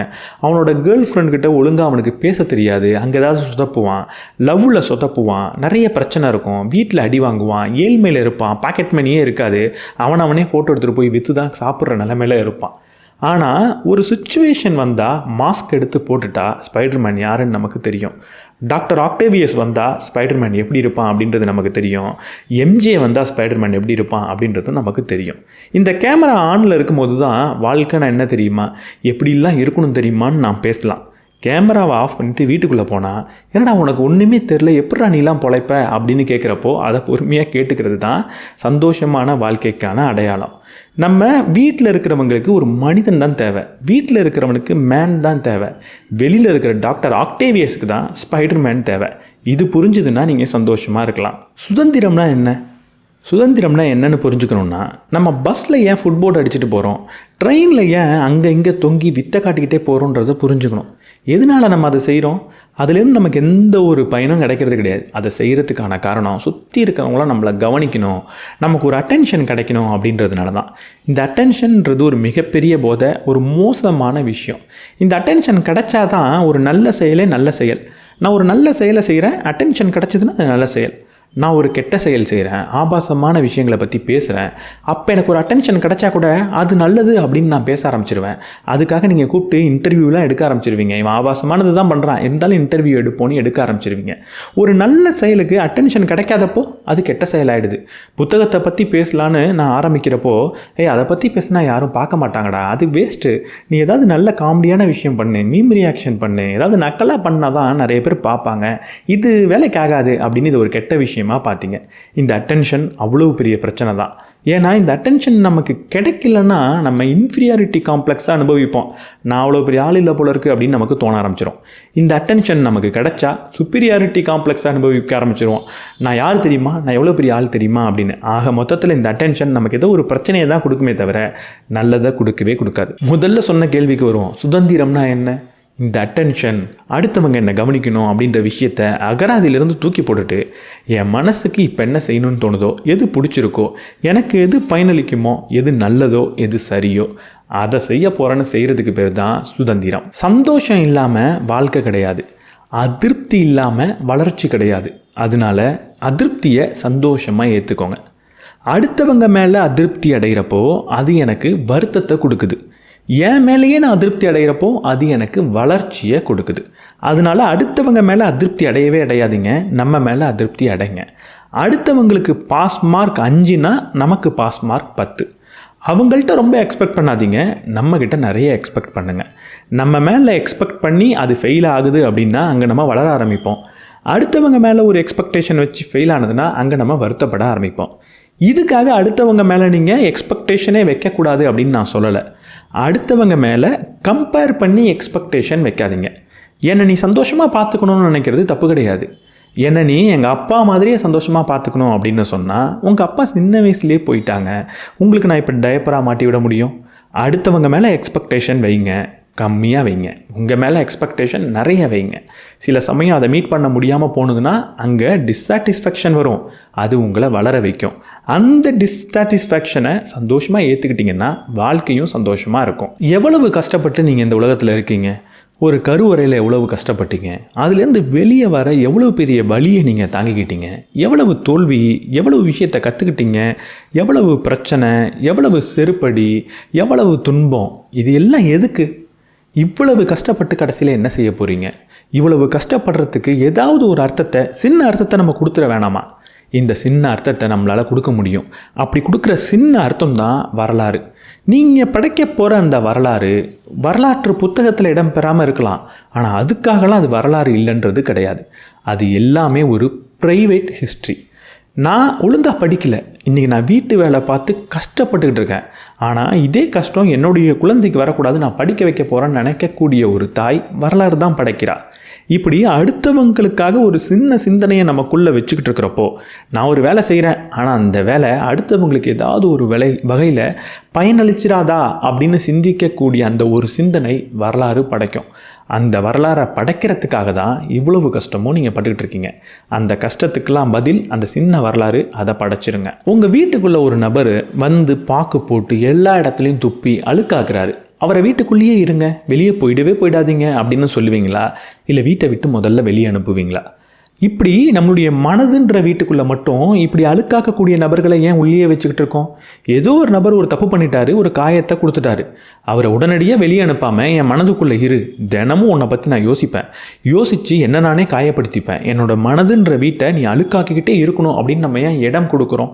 அவனோட கேர்ள் ஃப்ரெண்ட்கிட்ட ஒழுங்காக அவனுக்கு பேச தெரியாது, அங்கே ஏதாவது சொதப்புவான், லவ்வில் சொதப்புவான், நிறைய பிரச்சனை இருக்கும், வீட்டில் அடி வாங்குவான், ஏழ்மையில் இருப்பான், பாக்கெட் மணியே இருக்காது, அவனே ஃபோட்டோ எடுத்துகிட்டு போய் விற்று தான் சாப்பிட்ற நிலைமையில் இருப்பான். ஆனால் ஒரு சுச்சுவேஷன் வந்தால் மாஸ்க் எடுத்து போட்டுட்டா ஸ்பைடர்மேன் யாருன்னு நமக்கு தெரியும். டாக்டர் ஆக்டேவியஸ் வந்தால் ஸ்பைடர்மேன் எப்படி இருப்பான் அப்படின்றது நமக்கு தெரியும். எம்ஜே வந்தால் ஸ்பைடர்மேன் எப்படி இருப்பான் அப்படின்றதும் நமக்கு தெரியும். இந்த கேமரா ஆனில் இருக்கும்போது தான் வாழ்க்கைனா என்ன தெரியுமா, எப்படிலாம் இருக்கணும் தெரியுமான்னு நான் பேசலாம். கேமராவை ஆஃப் பண்ணிட்டு வீட்டுக்குள்ளே போனால், என்னடா உனக்கு ஒன்றுமே தெரில, எப்படா நீலாம் பொழைப்ப அப்படின்னு கேட்குறப்போ அதை பொறுமையாக கேட்டுக்கிறது தான் சந்தோஷமான வாழ்க்கைக்கான அடையாளம். நம்ம வீட்டில் இருக்கிறவங்களுக்கு ஒரு மனிதன் தான் தேவை, வீட்டில் இருக்கிறவனுக்கு மேன் தான் தேவை. வெளியில் இருக்கிற டாக்டர் ஆக்டேவியஸுக்கு தான் ஸ்பைடர்மேன் தேவை. இது புரிஞ்சுதுன்னா நீங்கள் சந்தோஷமாக இருக்கலாம். சுதந்திரம்னா என்ன? சுதந்திரம்னா என்னென்னு புரிஞ்சுக்கணுன்னா, நம்ம பஸ்ஸில் ஏன் ஃபுட்போர்ட் அடிச்சுட்டு போகிறோம், ட்ரெயினில் ஏன் அங்கே இங்கே தொங்கி வித்தை காட்டிக்கிட்டே போகிறோன்றதை புரிஞ்சுக்கணும். எதனால் நம்ம அதை செய்கிறோம்? அதுலேருந்து நமக்கு எந்த ஒரு பயனும் கிடைக்கிறது கிடையாது. அதை செய்கிறதுக்கான காரணம் சுற்றி இருக்கிறவங்களாம் நம்மளை கவனிக்கணும், நமக்கு ஒரு அட்டென்ஷன் கிடைக்கணும் அப்படின்றதுனால தான். இந்த அட்டென்ஷன்ன்றது ஒரு மிகப்பெரிய போதை, ஒரு மோசமான விஷயம். இந்த அட்டென்ஷன் கிடைச்சா தான் ஒரு நல்ல செயலே நல்ல செயல். நான் ஒரு நல்ல செயலை செய்கிறேன், அட்டென்ஷன் கிடச்சிதுன்னா அது நல்ல செயல். நான் ஒரு கெட்ட செயல் செய்கிறேன், ஆபாசமான விஷயங்களை பற்றி பேசுகிறேன், அப்போ எனக்கு ஒரு அட்டென்ஷன் கிடைச்சா கூட அது நல்லது அப்படின்னு நான் பேச ஆரம்பிச்சிருவேன். அதுக்காக நீங்கள் கூப்பிட்டு இன்டர்வியூலாம் எடுக்க ஆரம்பிச்சிருவீங்க. இவன் ஆபாசமானது தான் பண்ணுறான், இருந்தாலும் இன்டர்வியூ எடுப்போன்னு எடுக்க ஆரம்பிச்சிருவீங்க. ஒரு நல்ல செயலுக்கு அட்டென்ஷன் கிடைக்காதப்போ அது கெட்ட செயலாகிடுது. புத்தகத்தை பற்றி பேசலான்னு நான் ஆரம்பிக்கிறப்போ, அதை பற்றி பேசினா யாரும் பார்க்க மாட்டாங்கடா, அது வேஸ்ட்டு, நீ ஏதாவது நல்ல காமெடியான விஷயம் பண்ணு, மீம் ரியாக்ஷன் பண்ணு, ஏதாவது நக்கலாக பண்ணால் தான் நிறைய பேர் பார்ப்பாங்க, இது வேலைக்கு ஆகாது அப்படின்னு இது ஒரு கெட்ட விஷயமா பார்த்தீங்க. இந்த அட்டென்ஷன் அவ்வளோ பெரிய பிரச்சனை தான். ஏன்னா இந்த அட்டென்ஷன் நமக்கு கிடைக்கலன்னா நம்ம இன்ஃபீரியாரிட்டி காம்ப்ளெக்ஸாக அனுபவிப்போம். நான் அவ்வளோ பெரிய ஆள் இல்லை போல இருக்குது அப்படின்னு நமக்கு தோண ஆரம்பிச்சிடும். இந்த அட்டென்ஷன் நமக்கு கிடைச்சா சுப்பீரியாரிட்டி காம்ப்ளெக்ஸாக அனுபவிக்க ஆரம்பிச்சிருவோம். நான் யார் தெரியுமா, நான் எவ்வளோ பெரிய ஆள் தெரியுமா அப்படின்னு. ஆக மொத்தத்தில் இந்த அட்டென்ஷன் நமக்கு ஏதோ ஒரு பிரச்சனையை தான் கொடுக்குமே தவிர நல்லதை கொடுக்கவே கொடுக்காது. முதல்ல சொன்ன கேள்விக்கு வருவோம், சுதந்திரம்னா என்ன? இந்த அட்டென்ஷன், அடுத்தவங்க என்ன கவனிக்கணும் அப்படின்ற விஷயத்தை அகராதியிலிருந்து தூக்கி போட்டுட்டு என் மனசுக்கு இப்போ என்ன செய்யணும்னு தோணுதோ, எது பிடிச்சிருக்கோ, எனக்கு எது பயனளிக்குமோ, எது நல்லதோ, எது சரியோ அதை செய்ய போகிறேன்னு செய்கிறதுக்கு பேர் தான் சுதந்திரம். சந்தோஷம் இல்லாமல் வாழ்க்கை கிடையாது, அதிருப்தி இல்லாமல் வளர்ச்சி கிடையாது. அதனால அதிருப்தியை சந்தோஷமாக ஏற்றுக்கோங்க. அடுத்தவங்க மேலே அதிருப்தி அடைகிறப்போ அது எனக்கு வருத்தத்தை கொடுக்குது. என் மேலேயே நான் அதிருப்தி அடைகிறப்போ அது எனக்கு வளர்ச்சியை கொடுக்குது. அதனால அடுத்தவங்க மேலே அதிருப்தி அடையவே அடையாதீங்க, நம்ம மேலே அதிருப்தி அடைங்க. அடுத்தவங்களுக்கு பாஸ் மார்க் 5னா நமக்கு பாஸ் மார்க் 10. அவங்கள்ட்ட ரொம்ப எக்ஸ்பெக்ட் பண்ணாதீங்க, நம்மக்கிட்ட நிறைய எக்ஸ்பெக்ட் பண்ணுங்கள். நம்ம மேலே எக்ஸ்பெக்ட் பண்ணி அது ஃபெயில் ஆகுது அப்படின்னா அங்கே நம்ம வளர ஆரம்பிப்போம். அடுத்தவங்க மேலே ஒரு எக்ஸ்பெக்டேஷன் வச்சு ஃபெயில் ஆனதுன்னா அங்கே நம்ம வருத்தப்பட ஆரம்பிப்போம். இதுக்காக அடுத்தவங்க மேலே நீங்கள் எக்ஸ்பெக்டேஷனே வைக்கக்கூடாது அப்படின்னு நான் சொல்லலை. அடுத்தவங்க மேலே கம்பேர் பண்ணி எக்ஸ்பெக்டேஷன் வைக்காதீங்க. என்னை நீ சந்தோஷமாக பார்த்துக்கணுன்னு நினைக்கிறது தப்பு கிடையாது. என்னை நீ எங்கள் அப்பா மாதிரியே சந்தோஷமாக பார்த்துக்கணும் அப்படின்னு சொன்னால் உங்கள் அப்பா சின்ன வயசுலேயே போயிட்டாங்க, உங்களுக்கு நான் இப்போ டயப்பராக மாட்டி விட முடியும்? அடுத்தவங்க மேலே எக்ஸ்பெக்டேஷன் வைங்க, கம்மியாக வைங்க. உங்கள் மேலே எக்ஸ்பெக்டேஷன் நிறைய வைங்க. சில சமயம் அதை மீட் பண்ண முடியாமல் போனதுன்னா அங்கே டிஸ்சாட்டிஸ்ஃபேக்ஷன் வரும், அது உங்களை வளர வைக்கும். அந்த டிஸ்சாட்டிஸ்ஃபேக்ஷனை சந்தோஷமாக ஏற்றுக்கிட்டிங்கன்னா வாழ்க்கையும் சந்தோஷமாக இருக்கும். எவ்வளவு கஷ்டப்பட்டு நீங்கள் இந்த உலகத்தில் இருக்கீங்க, ஒரு கருவறையில் எவ்வளவு கஷ்டப்பட்டீங்க, அதுலேருந்து வெளியே வர எவ்வளோ பெரிய வலியை நீங்கள் தாங்கிக்கிட்டீங்க, எவ்வளவு தோல்வி, எவ்வளவு விஷயத்தை கற்றுக்கிட்டீங்க, எவ்வளவு பிரச்சனை, எவ்வளவு செருப்படி, எவ்வளவு துன்பம், இது எல்லாம் எதுக்கு? இவ்வளவு கஷ்டப்பட்டு கடைசியில் என்ன செய்ய போகிறீங்க? இவ்வளவு கஷ்டப்படுறதுக்கு ஏதாவது ஒரு அர்த்தத்தை, சின்ன அர்த்தத்தை நம்ம கொடுத்துட வேணாமா? இந்த சின்ன அர்த்தத்தை நம்மளால் கொடுக்க முடியும். அப்படி கொடுக்குற சின்ன அர்த்தம் தான் வரலாறு. நீங்கள் படைக்க போகிற அந்த வரலாற்று புத்தகத்தில் இடம் பெறாமல் இருக்கலாம், ஆனால் அதுக்காகலாம் அது வரலாறு இல்லைன்றது கிடையாது. அது எல்லாமே ஒரு ப்ரைவேட் ஹிஸ்ட்ரி. நான் ஒழுங்காக படிக்கலை, இன்றைக்கி நான் வீட்டு வேலை பார்த்து கஷ்டப்பட்டுக்கிட்டு இருக்கேன், ஆனால் இதே கஷ்டம் என்னுடைய குழந்தைக்கு வரக்கூடாது, நான் படிக்க வைக்க போகிறேன்னு நினைக்கக்கூடிய ஒரு தாய் வரலாறு தான் படைக்கிறாள். இப்படி அடுத்தவங்களுக்காக ஒரு சின்ன சிந்தனையை நமக்குள்ளே வச்சுக்கிட்டு இருக்கிறப்போ, நான் ஒரு வேலை செய்கிறேன், ஆனால் அந்த வேலை அடுத்தவங்களுக்கு ஏதாவது ஒரு வகையில் பயனளிச்சிடாதா அப்படின்னு சிந்திக்கக்கூடிய அந்த ஒரு சிந்தனை வரலாறு படைக்கும். அந்த வரலாறை படைக்கிறதுக்காக தான் இவ்வளவு கஷ்டமும் நீங்கள் பட்டுக்கிட்டு இருக்கீங்க. அந்த கஷ்டத்துக்கெல்லாம் பதில் அந்த சின்ன வரலாறு, அதை படைச்சிருங்க. உங்கள் வீட்டுக்குள்ளே ஒரு நபர் வந்து பாக்கு போட்டு எல்லா இடத்துலையும் துப்பி அழுக்காக்குறாரு, அவரை வீட்டுக்குள்ளேயே இருங்க, வெளியே போயிடாதீங்க அப்படின்னு சொல்லுவீங்களா? இல்லை வீட்டை விட்டு முதல்ல வெளியே அனுப்புவீங்களா? இப்படி நம்மளுடைய மனதுன்ற வீட்டுக்குள்ளே மட்டும் இப்படி அழுக்காக்கக்கூடிய நபர்களை ஏன் உள்ளே வச்சுக்கிட்டு இருக்கோம்? ஏதோ ஒரு நபர் ஒரு தப்பு பண்ணிட்டாரு, ஒரு காயத்தை கொடுத்துட்டாரு, அவரை உடனடியாக வெளியே அனுப்பாமல் என் மனதுக்குள்ளே இரு, தினமும் உன்னை பற்றி நான் யோசித்து என்ன நானே காயப்படுத்திப்பேன், என்னோட மனதுன்ற வீட்டை நீ அழுக்காக்கிக்கிட்டே இருக்கணும் அப்படின்னு நம்ம ஏன் இடம் கொடுக்குறோம்?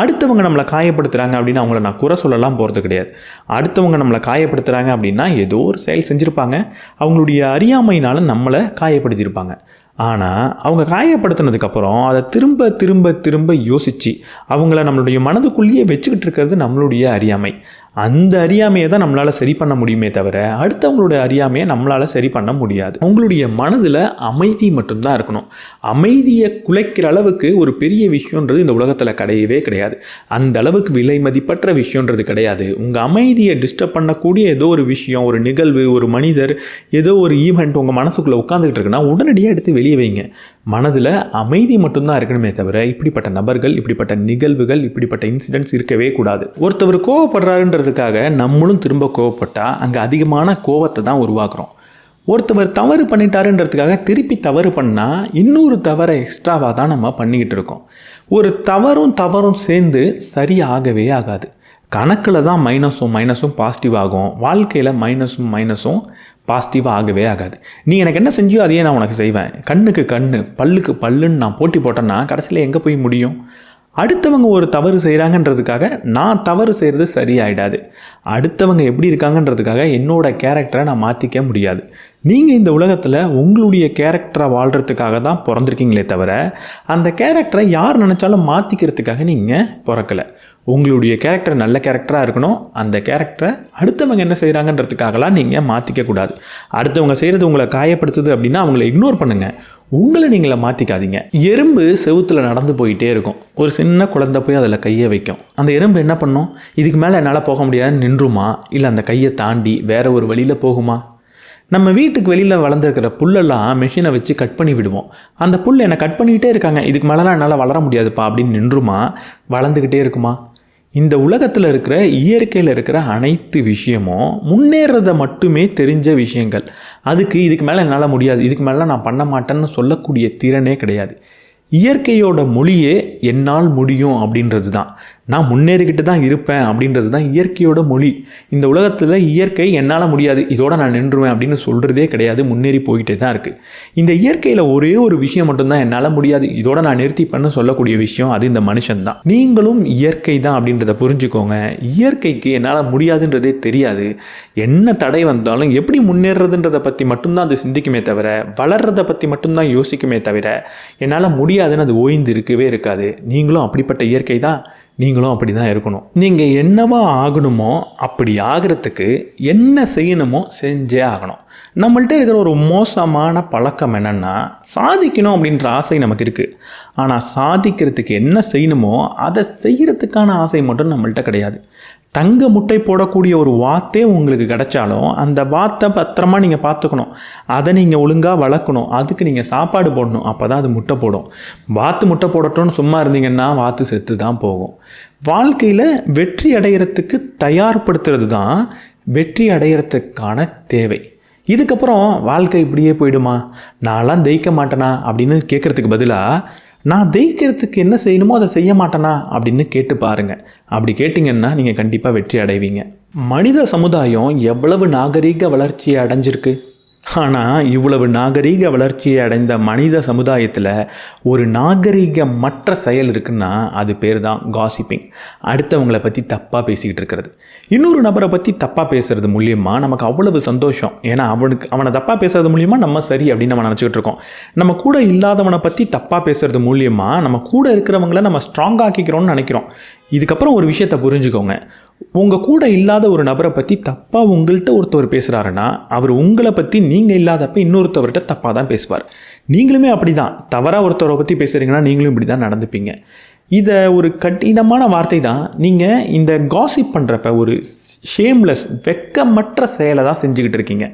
அடுத்தவங்க நம்மளை காயப்படுத்துகிறாங்க அப்படின்னு அவங்கள நான் குறை சொல்லலாம் போகிறது கிடையாது. அடுத்தவங்க நம்மளை காயப்படுத்துகிறாங்க அப்படின்னா ஏதோ ஒரு செயல் செஞ்சுருப்பாங்க, அவங்களுடைய அறியாமையினால் நம்மளை காயப்படுத்தியிருப்பாங்க. ஆனால் அவங்க காயப்படுத்தினதுக்கப்புறம் அதை திரும்ப திரும்ப திரும்ப யோசித்து அவங்கள நம்மளுடைய மனதுக்குள்ளேயே வச்சுக்கிட்டு இருக்கிறது நம்மளுடைய அறியாமை. அந்த அறியாமையை தான் நம்மளால் சரி பண்ண முடியுமே தவிர அடுத்தவங்களுடைய அறியாமையை நம்மளால் சரி பண்ண முடியாது. உங்களுடைய மனதில் அமைதி மட்டும்தான் இருக்கணும். அமைதியை குலைக்கிற அளவுக்கு ஒரு பெரிய விஷயன்றது இந்த உலகத்தில் கிடையவே கிடையாது. அந்த அளவுக்கு விலை மதிப்பற்ற விஷயன்றது கிடையாது. உங்கள் அமைதியை டிஸ்டர்ப் பண்ணக்கூடிய ஏதோ ஒரு விஷயம், ஒரு நிகழ்வு, ஒரு மனிதர், ஏதோ ஒரு ஈவெண்ட் உங்கள் மனசுக்குள்ளே உட்காந்துக்கிட்டு இருக்குன்னா உடனடியாக எடுத்து வெளியே வைங்க. மனதில் அமைதி மட்டும்தான் இருக்கணுமே தவிர இப்படிப்பட்ட நபர்கள், இப்படிப்பட்ட நிகழ்வுகள், இப்படிப்பட்ட இன்சிடென்ட்ஸ் இருக்கவே கூடாது. ஒருத்தவர் கோவப்படுறாருன்றதுக்காக நம்மளும் திரும்ப கோவப்பட்டால் அங்கே அதிகமான கோவத்தை தான் உருவாக்குறோம். ஒருத்தவர் தவறு பண்ணிட்டாருன்றதுக்காக திருப்பி தவறு பண்ணால் இன்னொரு தவறை எக்ஸ்ட்ராவாக தான் நம்ம பண்ணிக்கிட்டு இருக்கோம். ஒரு தவறும் சேர்ந்து சரியாகவே ஆகாது. கணக்கில் தான் மைனஸும் பாசிட்டிவ் ஆகும். வாழ்க்கையில் மைனஸும் பாசிட்டிவாக ஆகவே ஆகாது. நீ எனக்கு என்ன செஞ்சியோ அதையே நான் உனக்கு செய்வேன். கண்ணுக்கு கண்ணு பல்லுக்கு பல்லுன்னு நான் போட்டி போட்டேன்னா கடைசியில் எங்கே போய் முடியும்? அடுத்தவங்க ஒரு தவறு செய்கிறாங்கன்றதுக்காக நான் தவறு செய்கிறது சரியாயிடாது. அடுத்தவங்க எப்படி இருக்காங்கன்றதுக்காக என்னோடய கேரக்டரை நான் மாற்றிக்க முடியாது. நீங்கள் இந்த உலகத்தில் உங்களுடைய கேரக்டரை வாழ்கிறதுக்காக தான் பிறந்திருக்கீங்களே தவிர அந்த கேரக்டரை யார் நினச்சாலும் மாற்றிக்கிறதுக்காக நீங்கள் பிறக்கலை. உங்களுடைய கேரக்டர் நல்ல கேரக்டராக இருக்கணும். அந்த கேரக்டரை அடுத்தவங்க என்ன செய்கிறாங்கன்றதுக்காகலாம் நீங்கள் மாற்றிக்கக்கூடாது. அடுத்தவங்க செய்கிறது உங்களை காயப்படுத்துது அப்படின்னா அவங்கள இக்னோர் பண்ணுங்கள். உங்களை நீங்களே மாற்றிக்காதீங்க. எறும்பு செவுத்தில் நடந்து போயிட்டே இருக்கும். ஒரு சின்ன குழந்தை போய் அதில் கையை வைக்கும். அந்த எறும்பு என்ன பண்ணும்? இதுக்கு மேலே என்னால் போக முடியாதுன்னு நின்றுமா? இல்லை அந்த கையை தாண்டி வேறு ஒரு வழியில் போகுமா? நம்ம வீட்டுக்கு வெளியில் வளர்ந்துருக்கிற புல்லெல்லாம் மெஷினை வச்சு கட் பண்ணி விடுவோம். அந்த புல் என்னை கட் பண்ணிக்கிட்டே இருக்காங்க, இதுக்கு மேலெலாம் என்னால் வளர முடியாதுப்பா அப்படின்னு நின்றுமா? வளர்ந்துக்கிட்டே இருக்குமா? இந்த உலகத்தில் இருக்கிற இயற்கையில் இருக்கிற அனைத்து விஷயமும் முன்னேறதை மட்டுமே தெரிஞ்ச விஷயங்கள். அதுக்கு இதுக்கு மேலே என்னால் முடியாது, இதுக்கு மேலே நான் பண்ண மாட்டேன்னு சொல்லக்கூடிய திறனே கிடையாது. இயற்கையோட மொழியே என்னால் முடியும் அப்படின்றது தான். நான் முன்னேறிக்கிட்டு தான் இருப்பேன் அப்படின்றது தான் இயற்கையோட மொழி. இந்த உலகத்தில் இயற்கை என்னால் முடியாது, இதோட நான் நின்றுவேன் அப்படின்னு சொல்கிறதே கிடையாது. முன்னேறி போயிட்டே தான் இருக்குது. இந்த இயற்கையில் ஒரே ஒரு விஷயம் மட்டும்தான் என்னால் முடியாது, இதோட நான் நிறுத்திப்பேன்னு சொல்லக்கூடிய விஷயம், அது இந்த மனுஷன்தான். நீங்களும் இயற்கை தான் அப்படின்றத புரிஞ்சுக்கோங்க. இயற்கைக்கு என்னால் முடியாதுன்றதே தெரியாது. என்ன தடை வந்தாலும் எப்படி முன்னேறதுன்றதை பற்றி மட்டும்தான் அது சிந்திக்குமே தவிர வளர்றதை பற்றி மட்டும்தான் யோசிக்குமே தவிர என்னால் முடியாதுன்னு அது ஓய்ந்து இருக்கவே இருக்காது. நீங்களும் அப்படிப்பட்ட இயற்கை தான். நீங்களும் அப்படி தான் இருக்கணும். நீங்கள் என்னவா ஆகணுமோ அப்படி ஆகிறதுக்கு என்ன செய்யணுமோ செஞ்சே ஆகணும். நம்மள்கிட்ட இருக்கிற ஒரு மோசமான பழக்கம் என்னென்னா, சாதிக்கணும் அப்படின்ற ஆசை நமக்கு இருக்குது. ஆனால் சாதிக்கிறதுக்கு என்ன செய்யணுமோ அதை செய்கிறதுக்கான ஆசை மட்டும் நம்மள்கிட்ட கிடையாது. தங்க முட்டை போடக்கூடிய ஒரு வாத்தே உங்களுக்கு கிடைச்சாலும் அந்த வாத்தை பத்திரமா நீங்கள் பார்த்துக்கணும். அதை நீங்கள் ஒழுங்காக வளர்க்கணும். அதுக்கு நீங்கள் சாப்பாடு போடணும். அப்போ தான் அது முட்டை போடும். வாத்து முட்டை போடட்டும்னு சும்மா இருந்தீங்கன்னா வாத்து செத்து தான் போகும். வாழ்க்கையில் வெற்றி அடைகிறதுக்கு தயார்படுத்துறது தான் வெற்றி அடைகிறதுக்கான தேவை. இதுக்கப்புறம் வாழ்க்கை இப்படியே போயிடுமா, நான்லாம் ஜெயிக்க மாட்டேனா அப்படின்னு கேட்குறதுக்கு பதிலாக நான் ஜெயிக்கிறதுக்கு என்ன செய்யணுமோ அதை செய்ய மாட்டேனா அப்படின்னு கேட்டு பாருங்கள். அப்படி கேட்டிங்கன்னா நீங்கள் கண்டிப்பாக வெற்றி அடைவீங்க. மனித சமுதாயம் எவ்வளவு நாகரீக வளர்ச்சியை அடைஞ்சிருக்கு. ஆனால் இவ்வளவு நாகரீக வளர்ச்சியை அடைந்த மனித சமுதாயத்தில் ஒரு நாகரீகமற்ற செயல் இருக்குன்னா அது பேர் தான் காசிப்பிங். அடுத்தவங்களை பற்றி தப்பாக பேசிக்கிட்டு இருக்கிறது. இன்னொரு நபரை பற்றி தப்பாக பேசுகிறது மூலியமாக நமக்கு அவ்வளவு சந்தோஷம். ஏன்னா அவனை தப்பாக பேசுறது மூலியமாக நம்ம சரி அப்படின்னு நம்ம நினச்சிக்கிட்டு இருக்கோம். நம்ம கூட இல்லாதவனை பற்றி தப்பாக பேசுறது மூலியமாக நம்ம கூட இருக்கிறவங்கள நம்ம ஸ்ட்ராங் ஆக்கிக்கிறோம்னு நினைக்கிறோம். இதுக்கப்புறம் ஒரு விஷயத்தை புரிஞ்சுக்கோங்க. உங்கள் கூட இல்லாத ஒரு நபரை பற்றி தப்பாக உங்கள்கிட்ட ஒருத்தவர் பேசுகிறாருன்னா அவர் உங்களை பற்றி நீங்கள் இல்லாதப்ப இன்னொருத்தவர்கிட்ட தப்பாக தான் பேசுவார். நீங்களுமே அப்படி தான். தவறாக ஒருத்தவரை பற்றி பேசுகிறீங்கன்னா நீங்களும் இப்படி தான் நடந்துப்பீங்க. இதை ஒரு கடினமான வார்த்தை தான். நீங்கள் இந்த காசிப் பண்ணுறப்ப ஒரு ஷேம்லெஸ் வெட்கமற்ற செயலை தான் செஞ்சுக்கிட்டு இருக்கீங்க.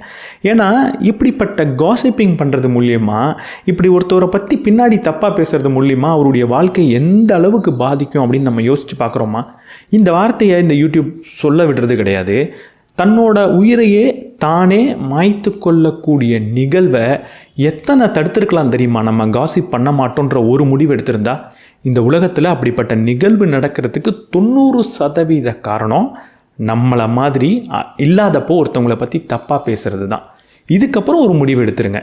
ஏன்னா இப்படிப்பட்ட காசிப்பிங் பண்ணுறது மூலியமாக, இப்படி ஒருத்தவரை பற்றி பின்னாடி தப்பாக பேசுகிறது மூலியமாக அவருடைய வாழ்க்கை எந்த அளவுக்கு பாதிக்கும் அப்படின்னு நம்ம யோசித்து பார்க்குறோமா? இந்த வார்த்தையை இந்த யூடியூப் சொல்ல விடுறது கிடையாது. தன்னோட உயிரையே தானே மாய்த்து கொள்ளக்கூடிய நிகழ்வை எத்தனை தடுத்திருக்கலாம் தெரியுமா? நம்ம காசிப் பண்ண மாட்டோன்ற ஒரு முடிவு எடுத்திருந்தா. இந்த உலகத்தில் அப்படிப்பட்ட நிகழ்வு நடக்கிறதுக்கு 90% காரணம் நம்மளை மாதிரி இல்லாதப்போ ஒருத்தவங்களை பற்றி தப்பாக பேசுகிறது தான். இதுக்கப்புறம் ஒரு முடிவு எடுத்துருங்க.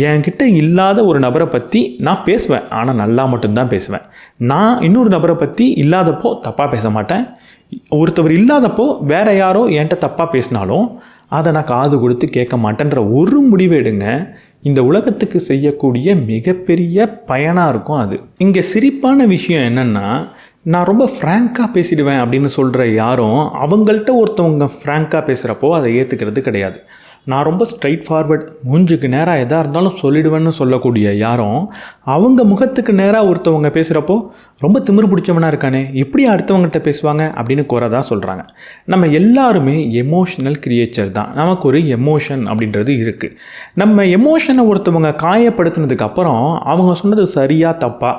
என்கிட்ட இல்லாத ஒரு நபரை பற்றி நான் பேசுவேன், ஆனால் நல்லா மட்டும்தான் பேசுவேன். நான் இன்னொரு நபரை பற்றி இல்லாதப்போ தப்பாக பேச மாட்டேன். ஒருத்தவர் இல்லாதப்போ வேறு யாரோ என்கிட்ட தப்பாக பேசினாலும் அதை நான் காது கொடுத்து கேட்க மாட்டேன்ற ஒரு முடிவு எடுங்க. இந்த உலகத்துக்கு செய்யக்கூடிய மிகப்பெரிய பயனாக இருக்கும் அது. இங்கே சிரிப்பான விஷயம் என்னென்னா, நான் ரொம்ப ஃப்ராங்காக பேசிடுவேன் அப்படின்னு சொல்கிற யாரும் அவங்கள்ட்ட ஒருத்தவங்க ஃப்ராங்காக பேசுகிறப்போ அதை ஏற்றுக்கிறது கிடையாது. நான் ரொம்ப ஸ்ட்ரைட் ஃபார்வர்ட், மூஞ்சுக்கு நேராக எதாக இருந்தாலும் சொல்லிடுவேன்னு சொல்லக்கூடிய யாரும் அவங்க முகத்துக்கு நேராக ஒருத்தவங்க பேசுகிறப்போ ரொம்ப திமிரு பிடிச்சவனாக இருக்கானே, எப்படி அடுத்தவங்ககிட்ட பேசுவாங்க அப்படின்னு குறைதான் சொல்கிறாங்க. நம்ம எல்லாருமே எமோஷனல் கிரியேச்சர் தான். நமக்கு ஒரு எமோஷன் அப்படின்றது இருக்குது. நம்ம எமோஷனை ஒருத்தவங்க காயப்படுத்தினதுக்கு அப்புறம் அவங்க சொன்னது சரியாக தப்பா,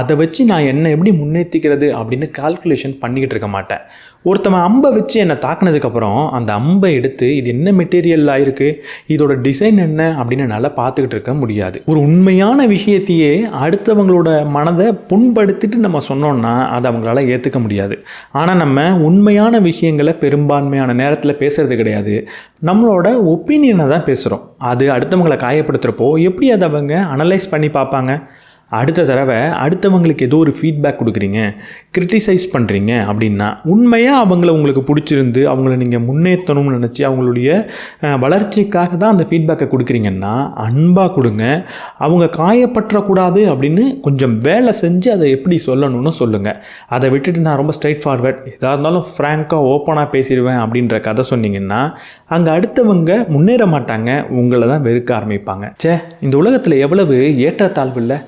அதை வச்சு நான் என்ன எப்படி முன்னேற்றிக்கிறது அப்படின்னு கால்குலேஷன் பண்ணிக்கிட்டு இருக்க மாட்டேன். ஒருத்தவன் அம்பை வச்சு என்னை தாக்குனதுக்கப்புறம் அந்த அம்பை எடுத்து இது என்ன மெட்டீரியல் ஆயிருக்கு, இதோட டிசைன் என்ன அப்படின்னு என்னால் பார்த்துக்கிட்டு இருக்க முடியாது. ஒரு உண்மையான விஷயத்தையே அடுத்தவங்களோட மனதை புண்படுத்திட்டு நம்ம சொன்னோம்னா அதை அவங்களால ஏற்றுக்க முடியாது. ஆனால் நம்ம உண்மையான விஷயங்களை பெரும்பான்மையான நேரத்தில் பேசுகிறது கிடையாது, நம்மளோட ஒப்பீனியனை தான் பேசுகிறோம். அது அடுத்தவங்களை காயப்படுத்துகிறப்போ எப்படி அதை அவங்க அனலைஸ் பண்ணி பார்ப்பாங்க? அடுத்த தடவை அடுத்தவங்களுக்கு ஏதோ ஒரு ஃபீட்பேக் கொடுக்குறீங்க, கிரிட்டிசைஸ் பண்ணுறீங்க அப்படின்னா உண்மையாக அவங்கள உங்களுக்கு பிடிச்சிருந்து அவங்கள நீங்கள் முன்னேற்றணும்னு நினச்சி அவங்களுடைய வளர்ச்சிக்காக தான் அந்த ஃபீட்பேக்கை கொடுக்குறீங்கன்னா அன்பாக கொடுங்க. அவங்க காயப்பற்றக்கூடாது அப்படின்னு கொஞ்சம் வேலை செஞ்சு அதை எப்படி சொல்லணும்னு சொல்லுங்கள். அதை விட்டுட்டு நான் ரொம்ப ஸ்ட்ரைட் ஃபார்வர்ட் எதாக இருந்தாலும் ஃப்ராங்காக ஓப்பனாக பேசிடுவேன் அப்படின்ற கதை சொன்னீங்கன்னா அங்கே அடுத்தவங்க முன்னேற மாட்டாங்க, உங்களை தான் வெறுக்க ஆரம்பிப்பாங்க. இந்த உலகத்தில் எவ்வளவு ஏற்றத்தாழ்வு இல்லை,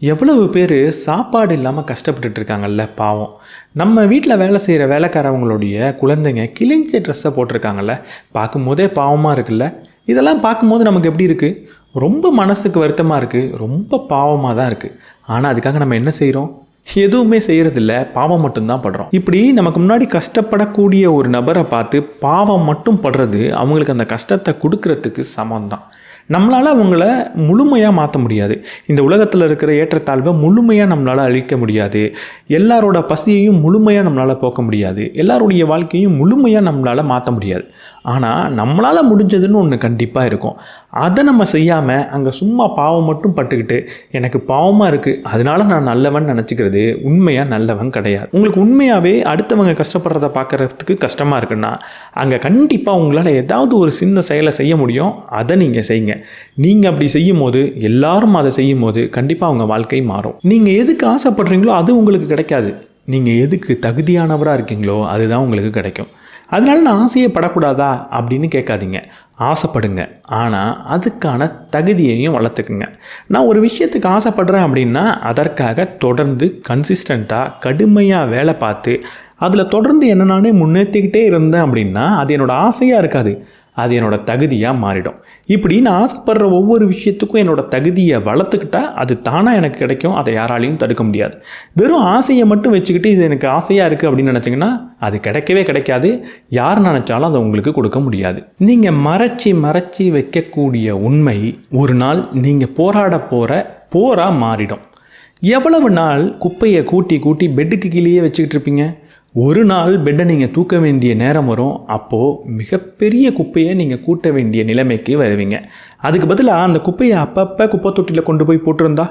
எவ்வளவு பேர் சாப்பாடு இல்லாமல் கஷ்டப்பட்டுட்டு இருக்காங்கல்ல பாவம். நம்ம வீட்டில் வேலை செய்கிற வேலைக்காரவங்களுடைய குழந்தைங்க கிழிஞ்ச ட்ரெஸ்ஸை போட்டிருக்காங்கல்ல, பார்க்கும்போதே பாவமாக இருக்குல்ல. இதெல்லாம் பார்க்கும்போது நமக்கு எப்படி இருக்குது? ரொம்ப மனசுக்கு வருத்தமாக இருக்குது, ரொம்ப பாவமாக தான் இருக்குது. ஆனால் அதுக்காக நம்ம என்ன செய்கிறோம்? எதுவுமே செய்கிறதில்ல, பாவம் மட்டும்தான் படுறோம். இப்படி நமக்கு முன்னாடி கஷ்டப்படக்கூடிய ஒரு நபரை பார்த்து பாவம் மட்டும் படுறது அவங்களுக்கு அந்த கஷ்டத்தை கொடுக்கறதுக்கு சமம்தான். நம்மளால் அவங்கள முழுமையாக மாற்ற முடியாது. இந்த உலகத்தில் இருக்கிற ஏற்றத்தாழ்வை முழுமையாக நம்மளால் அழிக்க முடியாது. எல்லாரோட பசியையும் முழுமையாக நம்மளால் போக்க முடியாது. எல்லாருடைய வாழ்க்கையும் முழுமையாக நம்மளால் மாற்ற முடியாது. ஆனால் நம்மளால் முடிஞ்சதுன்னு ஒன்று கண்டிப்பாக இருக்கும். அதை நம்ம செய்யாமல் அங்கே சும்மா பாவம் மட்டும் பட்டுக்கிட்டு எனக்கு பாவமாக இருக்குது அதனால நான் நல்லவன் நினச்சிக்கிறது உண்மையாக நல்லவன் கிடையாது. உங்களுக்கு உண்மையாகவே அடுத்தவங்க கஷ்டப்படுறத பார்க்குறதுக்கு கஷ்டமாக இருக்குன்னா அங்கே கண்டிப்பாக உங்களால் ஏதாவது ஒரு சின்ன செயலை செய்ய முடியும். அதை நீங்கள் செய்யுங்க. நீங்கள் அப்படி செய்யும் போது, எல்லாரும் அதை செய்யும் போது கண்டிப்பாக அவங்க வாழ்க்கை மாறும். நீங்கள் எதுக்கு ஆசைப்படுறீங்களோ அது உங்களுக்கு கிடைக்காது. நீங்கள் எதுக்கு தகுதியானவராக இருக்கீங்களோ அதுதான் உங்களுக்கு கிடைக்கும். அதனால நான் ஆசையே படக்கூடாதா அப்படின்னு கேட்காதீங்க, ஆசைப்படுங்க. ஆனால் அதுக்கான தகுதியையும் வளர்த்துக்குங்க. நான் ஒரு விஷயத்துக்கு ஆசைப்படுறேன் அப்படின்னா அதற்காக தொடர்ந்து கன்சிஸ்டண்ட்டாக கடுமையாக வேலை பார்த்து அதில் தொடர்ந்து என்ன நானே முன்னேற்றிக்கிட்டே இருந்தேன் அப்படின்னா அது என்னோடய ஆசையாக இருக்காது, அது என்னோடய தகுதியாக மாறிடும். இப்படி நான் ஆசைப்படுற ஒவ்வொரு விஷயத்துக்கும் என்னோடய தகுதியை வளர்த்துக்கிட்டால் அது தானாக எனக்கு கிடைக்கும். அதை யாராலையும் தடுக்க முடியாது. வெறும் ஆசையை மட்டும் வச்சுக்கிட்டு இது எனக்கு ஆசையாக இருக்குது அப்படின்னு நினச்சிங்கன்னா அது கிடைக்கவே கிடைக்காது. யார் நினச்சாலும் அதை உங்களுக்கு கொடுக்க முடியாது. நீங்கள் மறைச்சி வைக்கக்கூடிய உண்மை ஒரு நாள் நீங்கள் போராட போராக மாறிடும். எவ்வளவு நாள் குப்பையை கூட்டி பெட்டுக்கு கீழேயே வச்சுக்கிட்டு இருப்பீங்க? ஒரு நாள் பெட்டை நீங்கள் தூக்க வேண்டிய நேரம் வரும். அப்போது மிகப்பெரிய குப்பையை நீங்கள் கூட்ட வேண்டிய நிலைமைக்கு வருவீங்க. அதுக்கு பதிலாக அந்த குப்பையை அப்பப்போ குப்பை தொட்டியில் கொண்டு போய் போட்டிருந்தா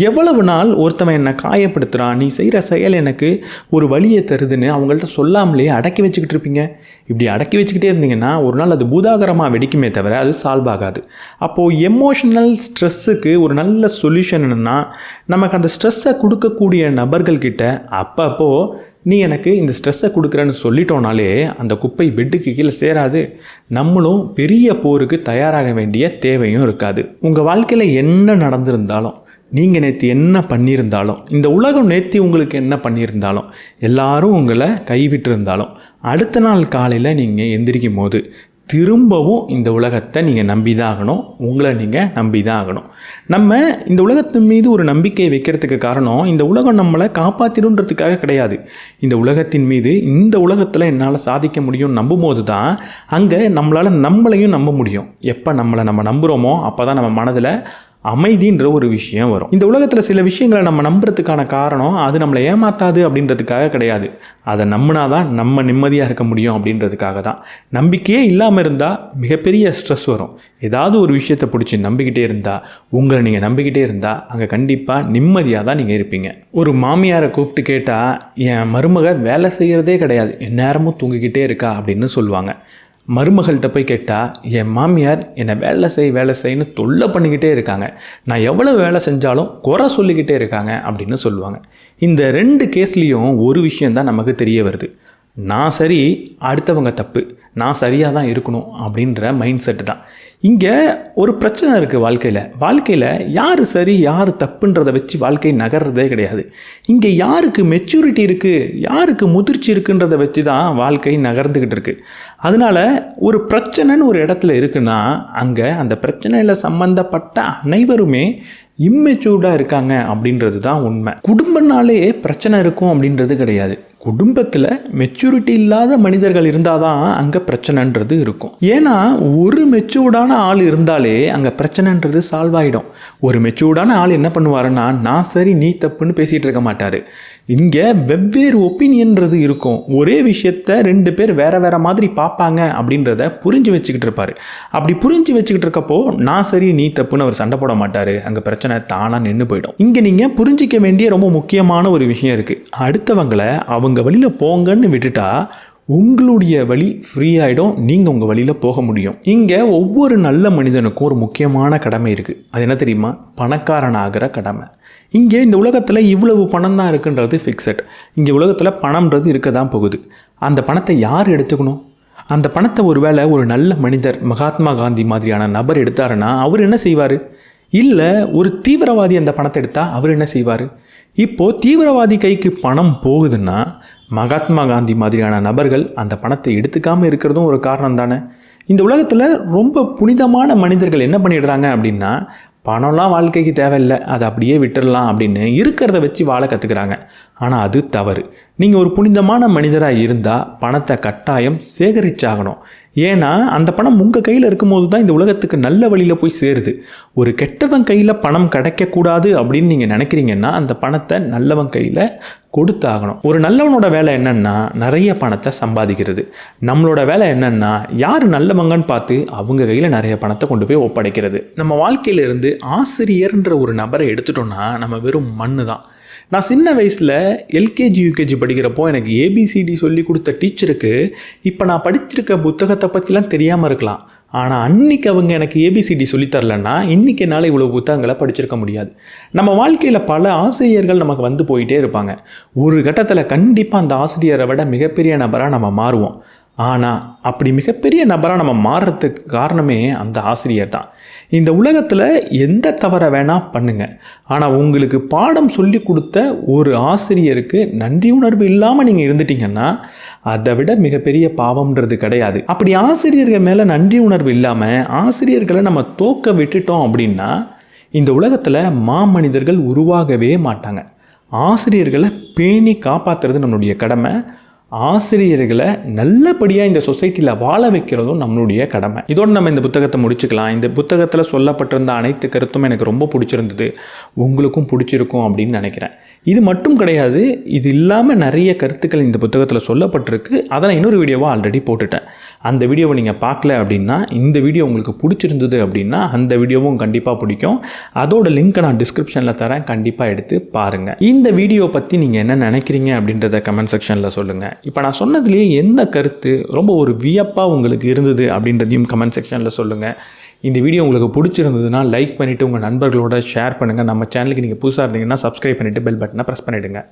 எவ்வளவு நாள் ஒருத்தவன் என்னை காயப்படுத்துகிறான், நீ செய்கிற செயல் எனக்கு ஒரு வலியை தருதுன்னு அவங்கள்ட்ட சொல்லாமலே அடக்கி வச்சுக்கிட்டு இருப்பீங்க. இப்படி அடக்கி வச்சுக்கிட்டே இருந்தீங்கன்னா ஒரு நாள் அது பூதாகரமாக வெடிக்குமே தவிர அது சால்வ் ஆகாது. அப்போது எமோஷனல் ஸ்ட்ரெஸ்ஸுக்கு ஒரு நல்ல சொல்யூஷன் என்னென்னா நமக்கு அந்த ஸ்ட்ரெஸ்ஸை கொடுக்கக்கூடிய நபர்கள்கிட்ட அப்பப்போ நீ எனக்கு இந்த ஸ்ட்ரெஸ்ஸை கொடுக்குறேன்னு சொல்லிட்டோனாலே அந்த குப்பை பெட்டுக்கு கீழே சேராது. நம்மளும் பெரிய போருக்கு தயாராக வேண்டிய தேவையும் இருக்காது. உங்கள் வாழ்க்கையில் என்ன நடந்திருந்தாலும், நீங்கள் நேற்று என்ன பண்ணியிருந்தாலும், இந்த உலகம் நேற்று உங்களுக்கு என்ன பண்ணியிருந்தாலும், எல்லாரும் உங்களை கைவிட்டு இருந்தாலும் அடுத்த நாள் காலையில் நீங்கள் எந்திரிக்கும் போது திரும்பவும் இந்த உலகத்தை நீங்கள் நம்பி தான் ஆகணும். உங்களை நீங்கள் நம்பி தான் ஆகணும். நம்ம இந்த உலகத்தின் மீது ஒரு நம்பிக்கையை வைக்கிறதுக்கு காரணம் இந்த உலகம் நம்மளை காப்பாற்றிடுன்றதுக்காக கிடையாது. இந்த உலகத்தின் மீது இந்த உலகத்தில் என்னால் சாதிக்க முடியும்னு நம்பும்போது தான் அங்கே நம்மளையும் நம்ப முடியும். எப்போ நம்ம நம்புகிறோமோ அப்போ தான் நம்ம மனதில் அமைதின்ற ஒரு விஷயம் வரும். இந்த உலகத்தில் சில விஷயங்களை நம்ம நம்புறதுக்கான காரணம் அது நம்மளை ஏமாத்தாது அப்படின்றதுக்காக கிடையாது. அதை நம்பினாதான் நம்ம நிம்மதியாக இருக்க முடியும் அப்படின்றதுக்காக தான். நம்பிக்கையே இல்லாமல் இருந்தால் மிகப்பெரிய ஸ்ட்ரெஸ் வரும். ஏதாவது ஒரு விஷயத்தை பிடிச்சி நம்பிக்கிட்டே இருந்தால், உங்களை நீங்கள் நம்பிக்கிட்டே இருந்தால் அங்கே கண்டிப்பாக நிம்மதியாக தான் நீங்கள் இருப்பீங்க. ஒரு மாமியாரை கூப்பிட்டு கேட்டால் என் மருமக வேலை செய்கிறதே கிடையாது, எந்நேரமும் தூங்கிக்கிட்டே இருக்கா அப்படின்னு சொல்லுவாங்க. மருமகள்கிட்ட போய் கேட்டால் என் மாமியார் என்னை வேலை செய்யன்னு தொல்லை பண்ணிக்கிட்டே இருக்காங்க, நான் எவ்வளோ வேலை செஞ்சாலும் குறை சொல்லிக்கிட்டே இருக்காங்க அப்படின்னு சொல்லுவாங்க. இந்த 2 கேஸ்லேயும் ஒரு விஷயந்தான் நமக்கு தெரிய வருது. நான் சரி, அடுத்தவங்க தப்பு, நான் சரியாக தான் இருக்கணும் அப்படின்ற மைண்ட் செட்டு தான். இங்கே ஒரு பிரச்சனை இருக்குது வாழ்க்கையில் யார் சரி யார் தப்புன்றதை வச்சு வாழ்க்கை நகர்றதே கிடையாது. இங்கே யாருக்கு மெச்சூரிட்டி இருக்குது, யாருக்கு முதிர்ச்சி இருக்குன்றதை வச்சு தான் வாழ்க்கை நகர்ந்துக்கிட்டு இருக்குது. அதனால் ஒரு பிரச்சனைன்னு ஒரு இடத்துல இருக்குன்னா அங்கே அந்த பிரச்சனையில் சம்மந்தப்பட்ட அனைவருமே இம்மெச்சூர்டாக இருக்காங்க அப்படின்றது தான் உண்மை. குடும்பம்னாலே பிரச்சனை இருக்கும் அப்படின்றது கிடையாது. குடும்பத்தில் மெச்சூரிட்டி இல்லாத மனிதர்கள் இருந்தால் தான் அங்கே பிரச்சனைன்றது இருக்கும். ஏன்னா ஒரு மெச்சூர்டான ஆள் இருந்தாலே அங்கே பிரச்சனைன்றது சால்வ் ஆகிடும். ஒரு மெச்சூர்டான ஆள் என்ன பண்ணுவாருன்னா, நான் சரி நீ தப்புன்னு பேசிகிட்டு இருக்க மாட்டார். இங்கே வெவ்வேறு ஒப்பீனியன்றது இருக்கும். ஒரே விஷயத்த 2 பேர் வேறு வேறு மாதிரி பார்ப்பாங்க அப்படின்றத புரிஞ்சு வச்சுக்கிட்டு இருப்பார். அப்படி புரிஞ்சு வச்சுக்கிட்டு இருக்கப்போ நான் சரி நீ தப்புன்னு அவர் சண்டை போட மாட்டார். அங்கே பிரச்சனை தானாக நின்று போயிடும். இங்கே நீங்கள் புரிஞ்சிக்க வேண்டிய ரொம்ப முக்கியமான ஒரு விஷயம் இருக்குது. அடுத்தவங்களை அவங்க வழியில் போங்கன்னு விட்டுட்டா உங்களுடைய வழி ஃப்ரீ ஆகிடும். நீங்கள் உங்கள் வழியில் போக முடியும். இங்கே ஒவ்வொரு நல்ல மனிதனுக்கும் ஒரு முக்கியமான கடமை இருக்குது. அது என்ன தெரியுமா? பணக்காரனாகிற கடமை. இங்கே இந்த உலகத்தில் இவ்வளவு பணம் தான் இருக்குன்றது ஃபிக்ஸட். இங்கே உலகத்தில் பணம்ன்றது இருக்க தான் போகுது. அந்த பணத்தை யார் எடுத்துக்கணும்? அந்த பணத்தை ஒருவேளை ஒரு நல்ல மனிதர், மகாத்மா காந்தி மாதிரியான நபர் எடுத்தாருன்னா அவர் என்ன செய்வார்? இல்லை ஒரு தீவிரவாதி அந்த பணத்தை எடுத்தால் அவர் என்ன செய்வார்? இப்போது தீவிரவாதி கைக்கு பணம் போகுதுன்னா மகாத்மா காந்தி மாதிரியான நபர்கள் அந்த பணத்தை எடுத்துக்காமல் இருக்கிறதும் ஒரு காரணம் தானே. இந்த உலகத்தில் ரொம்ப புனிதமான மனிதர்கள் என்ன பண்ணிடுறாங்க அப்படின்னா, பணம்லாம் வாழ்க்கைக்கு தேவையில்லை, அதை அப்படியே விட்டுடலாம் அப்படின்னு இருக்கிறத வச்சு வாழ கற்றுக்குறாங்க. ஆனால் அது தவறு. நீங்கள் ஒரு புனிதமான மனிதராக இருந்தால் பணத்தை கட்டாயம் சேகரிச்சாகணும். ஏன்னா அந்த பணம் உங்கள் கையில் இருக்கும்போது தான் இந்த உலகத்துக்கு நல்ல வழியில் போய் சேருது. ஒரு கெட்டவன் கையில் பணம் கிடைக்கக்கூடாது அப்படின்னு நீங்கள் நினைக்கிறீங்கன்னா அந்த பணத்தை நல்லவன் கையில் கொடுத்தாகணும். ஒரு நல்லவனோட வேலை என்னென்னா நிறைய பணத்தை சம்பாதிக்கிறது. நம்மளோட வேலை என்னென்னா யார் நல்லவங்கன்னு பார்த்து அவங்க கையில் நிறைய பணத்தை கொண்டு போய் ஒப்படைக்கிறது. நம்ம வாழ்க்கையிலிருந்து ஆசிரியர்ன்ற ஒரு நபரை எடுத்துட்டோன்னா நம்ம வெறும் மண்ணு தான். நான் சின்ன வயசில் எல்கேஜி யூகேஜி படிக்கிறப்போ எனக்கு ஏபிசிடி சொல்லி கொடுத்த டீச்சருக்கு இப்போ நான் படிச்சிருக்க புத்தகத்தை பற்றிலாம் தெரியாமல் இருக்கலாம். ஆனால் அன்றைக்கி அவங்க எனக்கு ஏபிசிடி சொல்லித்தரலன்னா இன்றைக்கி என்னால் இவ்வளோ புத்தகங்களை படிச்சிருக்க முடியாது. நம்ம வாழ்க்கையில் பல ஆசிரியர்கள் நமக்கு வந்து போயிட்டே இருப்பாங்க. ஒரு கட்டத்தில் கண்டிப்பாக அந்த ஆசிரியரை விட மிகப்பெரிய நபராக நம்ம மாறுவோம். ஆனால் அப்படி மிகப்பெரிய நபராக நம்ம மாறுறதுக்கு காரணமே அந்த ஆசிரியர் தான். இந்த உலகத்தில் எந்த தவறை வேணால் பண்ணுங்கள், ஆனால் உங்களுக்கு பாடம் சொல்லி கொடுத்த ஒரு ஆசிரியருக்கு நன்றி உணர்வு இல்லாமல் நீங்கள் இருந்துட்டீங்கன்னா அதை விட மிகப்பெரிய பாவம்ன்றது கிடையாது. அப்படி ஆசிரியர்கள் மேலே நன்றி உணர்வு இல்லாமல் ஆசிரியர்களை நம்ம தோக்க விட்டுட்டோம் அப்படின்னா இந்த உலகத்தில் மாமனிதர்கள் உருவாகவே மாட்டாங்க. ஆசிரியர்களை பேணி காப்பாற்றுறது நம்மளுடைய கடமை. ஆசிரியர்களை நல்லபடியாக இந்த சொசைட்டியில் வாழ வைக்கிறதும் நம்மளுடைய கடமை. இதோடு நம்ம இந்த புத்தகத்தை முடிச்சுக்கலாம். இந்த புத்தகத்தில் சொல்லப்பட்டிருந்த அனைத்து கருத்தும் எனக்கு ரொம்ப பிடிச்சிருந்தது, உங்களுக்கும் பிடிச்சிருக்கும் அப்படின்னு நினைக்கிறேன். இது மட்டும் கிடையாது, இது இல்லாமல் நிறைய கருத்துக்கள் இந்த புத்தகத்தில் சொல்லப்பட்டிருக்கு. அதை நான் இன்னொரு வீடியோவாக ஆல்ரெடி போட்டுட்டேன். அந்த வீடியோவை நீங்கள் பார்க்கல அப்படின்னா, இந்த வீடியோ உங்களுக்கு பிடிச்சிருந்தது அப்படின்னா அந்த வீடியோவும் கண்டிப்பாக பிடிக்கும். அதோட லிங்க்கை நான் டிஸ்கிரிப்ஷனில் தரேன், கண்டிப்பாக எடுத்து பாருங்கள். இந்த வீடியோ பற்றி நீங்கள் என்ன நினைக்கிறீங்க அப்படின்றத கமெண்ட் செக்ஷனில் சொல்லுங்கள். இப்போ நான் சொன்னதுலேயே எந்த கருத்து ரொம்ப ஒரு வியப்பாக உங்களுக்கு இருந்தது அப்படின்றதையும் கமெண்ட் செக்ஷனில் சொல்லுங்கள். இந்த வீடியோ உங்களுக்கு பிடிச்சிருந்ததுன்னா லைக் பண்ணிவிட்டு உங்கள் நண்பர்களோட ஷேர் பண்ணுங்கள். நம்ம சேனலுக்கு நீங்கள் புதுசாக இருந்தீங்கன்னா சப்ஸ்கிரைப் பண்ணிவிட்டு பெல் பட்டனை ப்ரெஸ் பண்ணிவிடுங்க.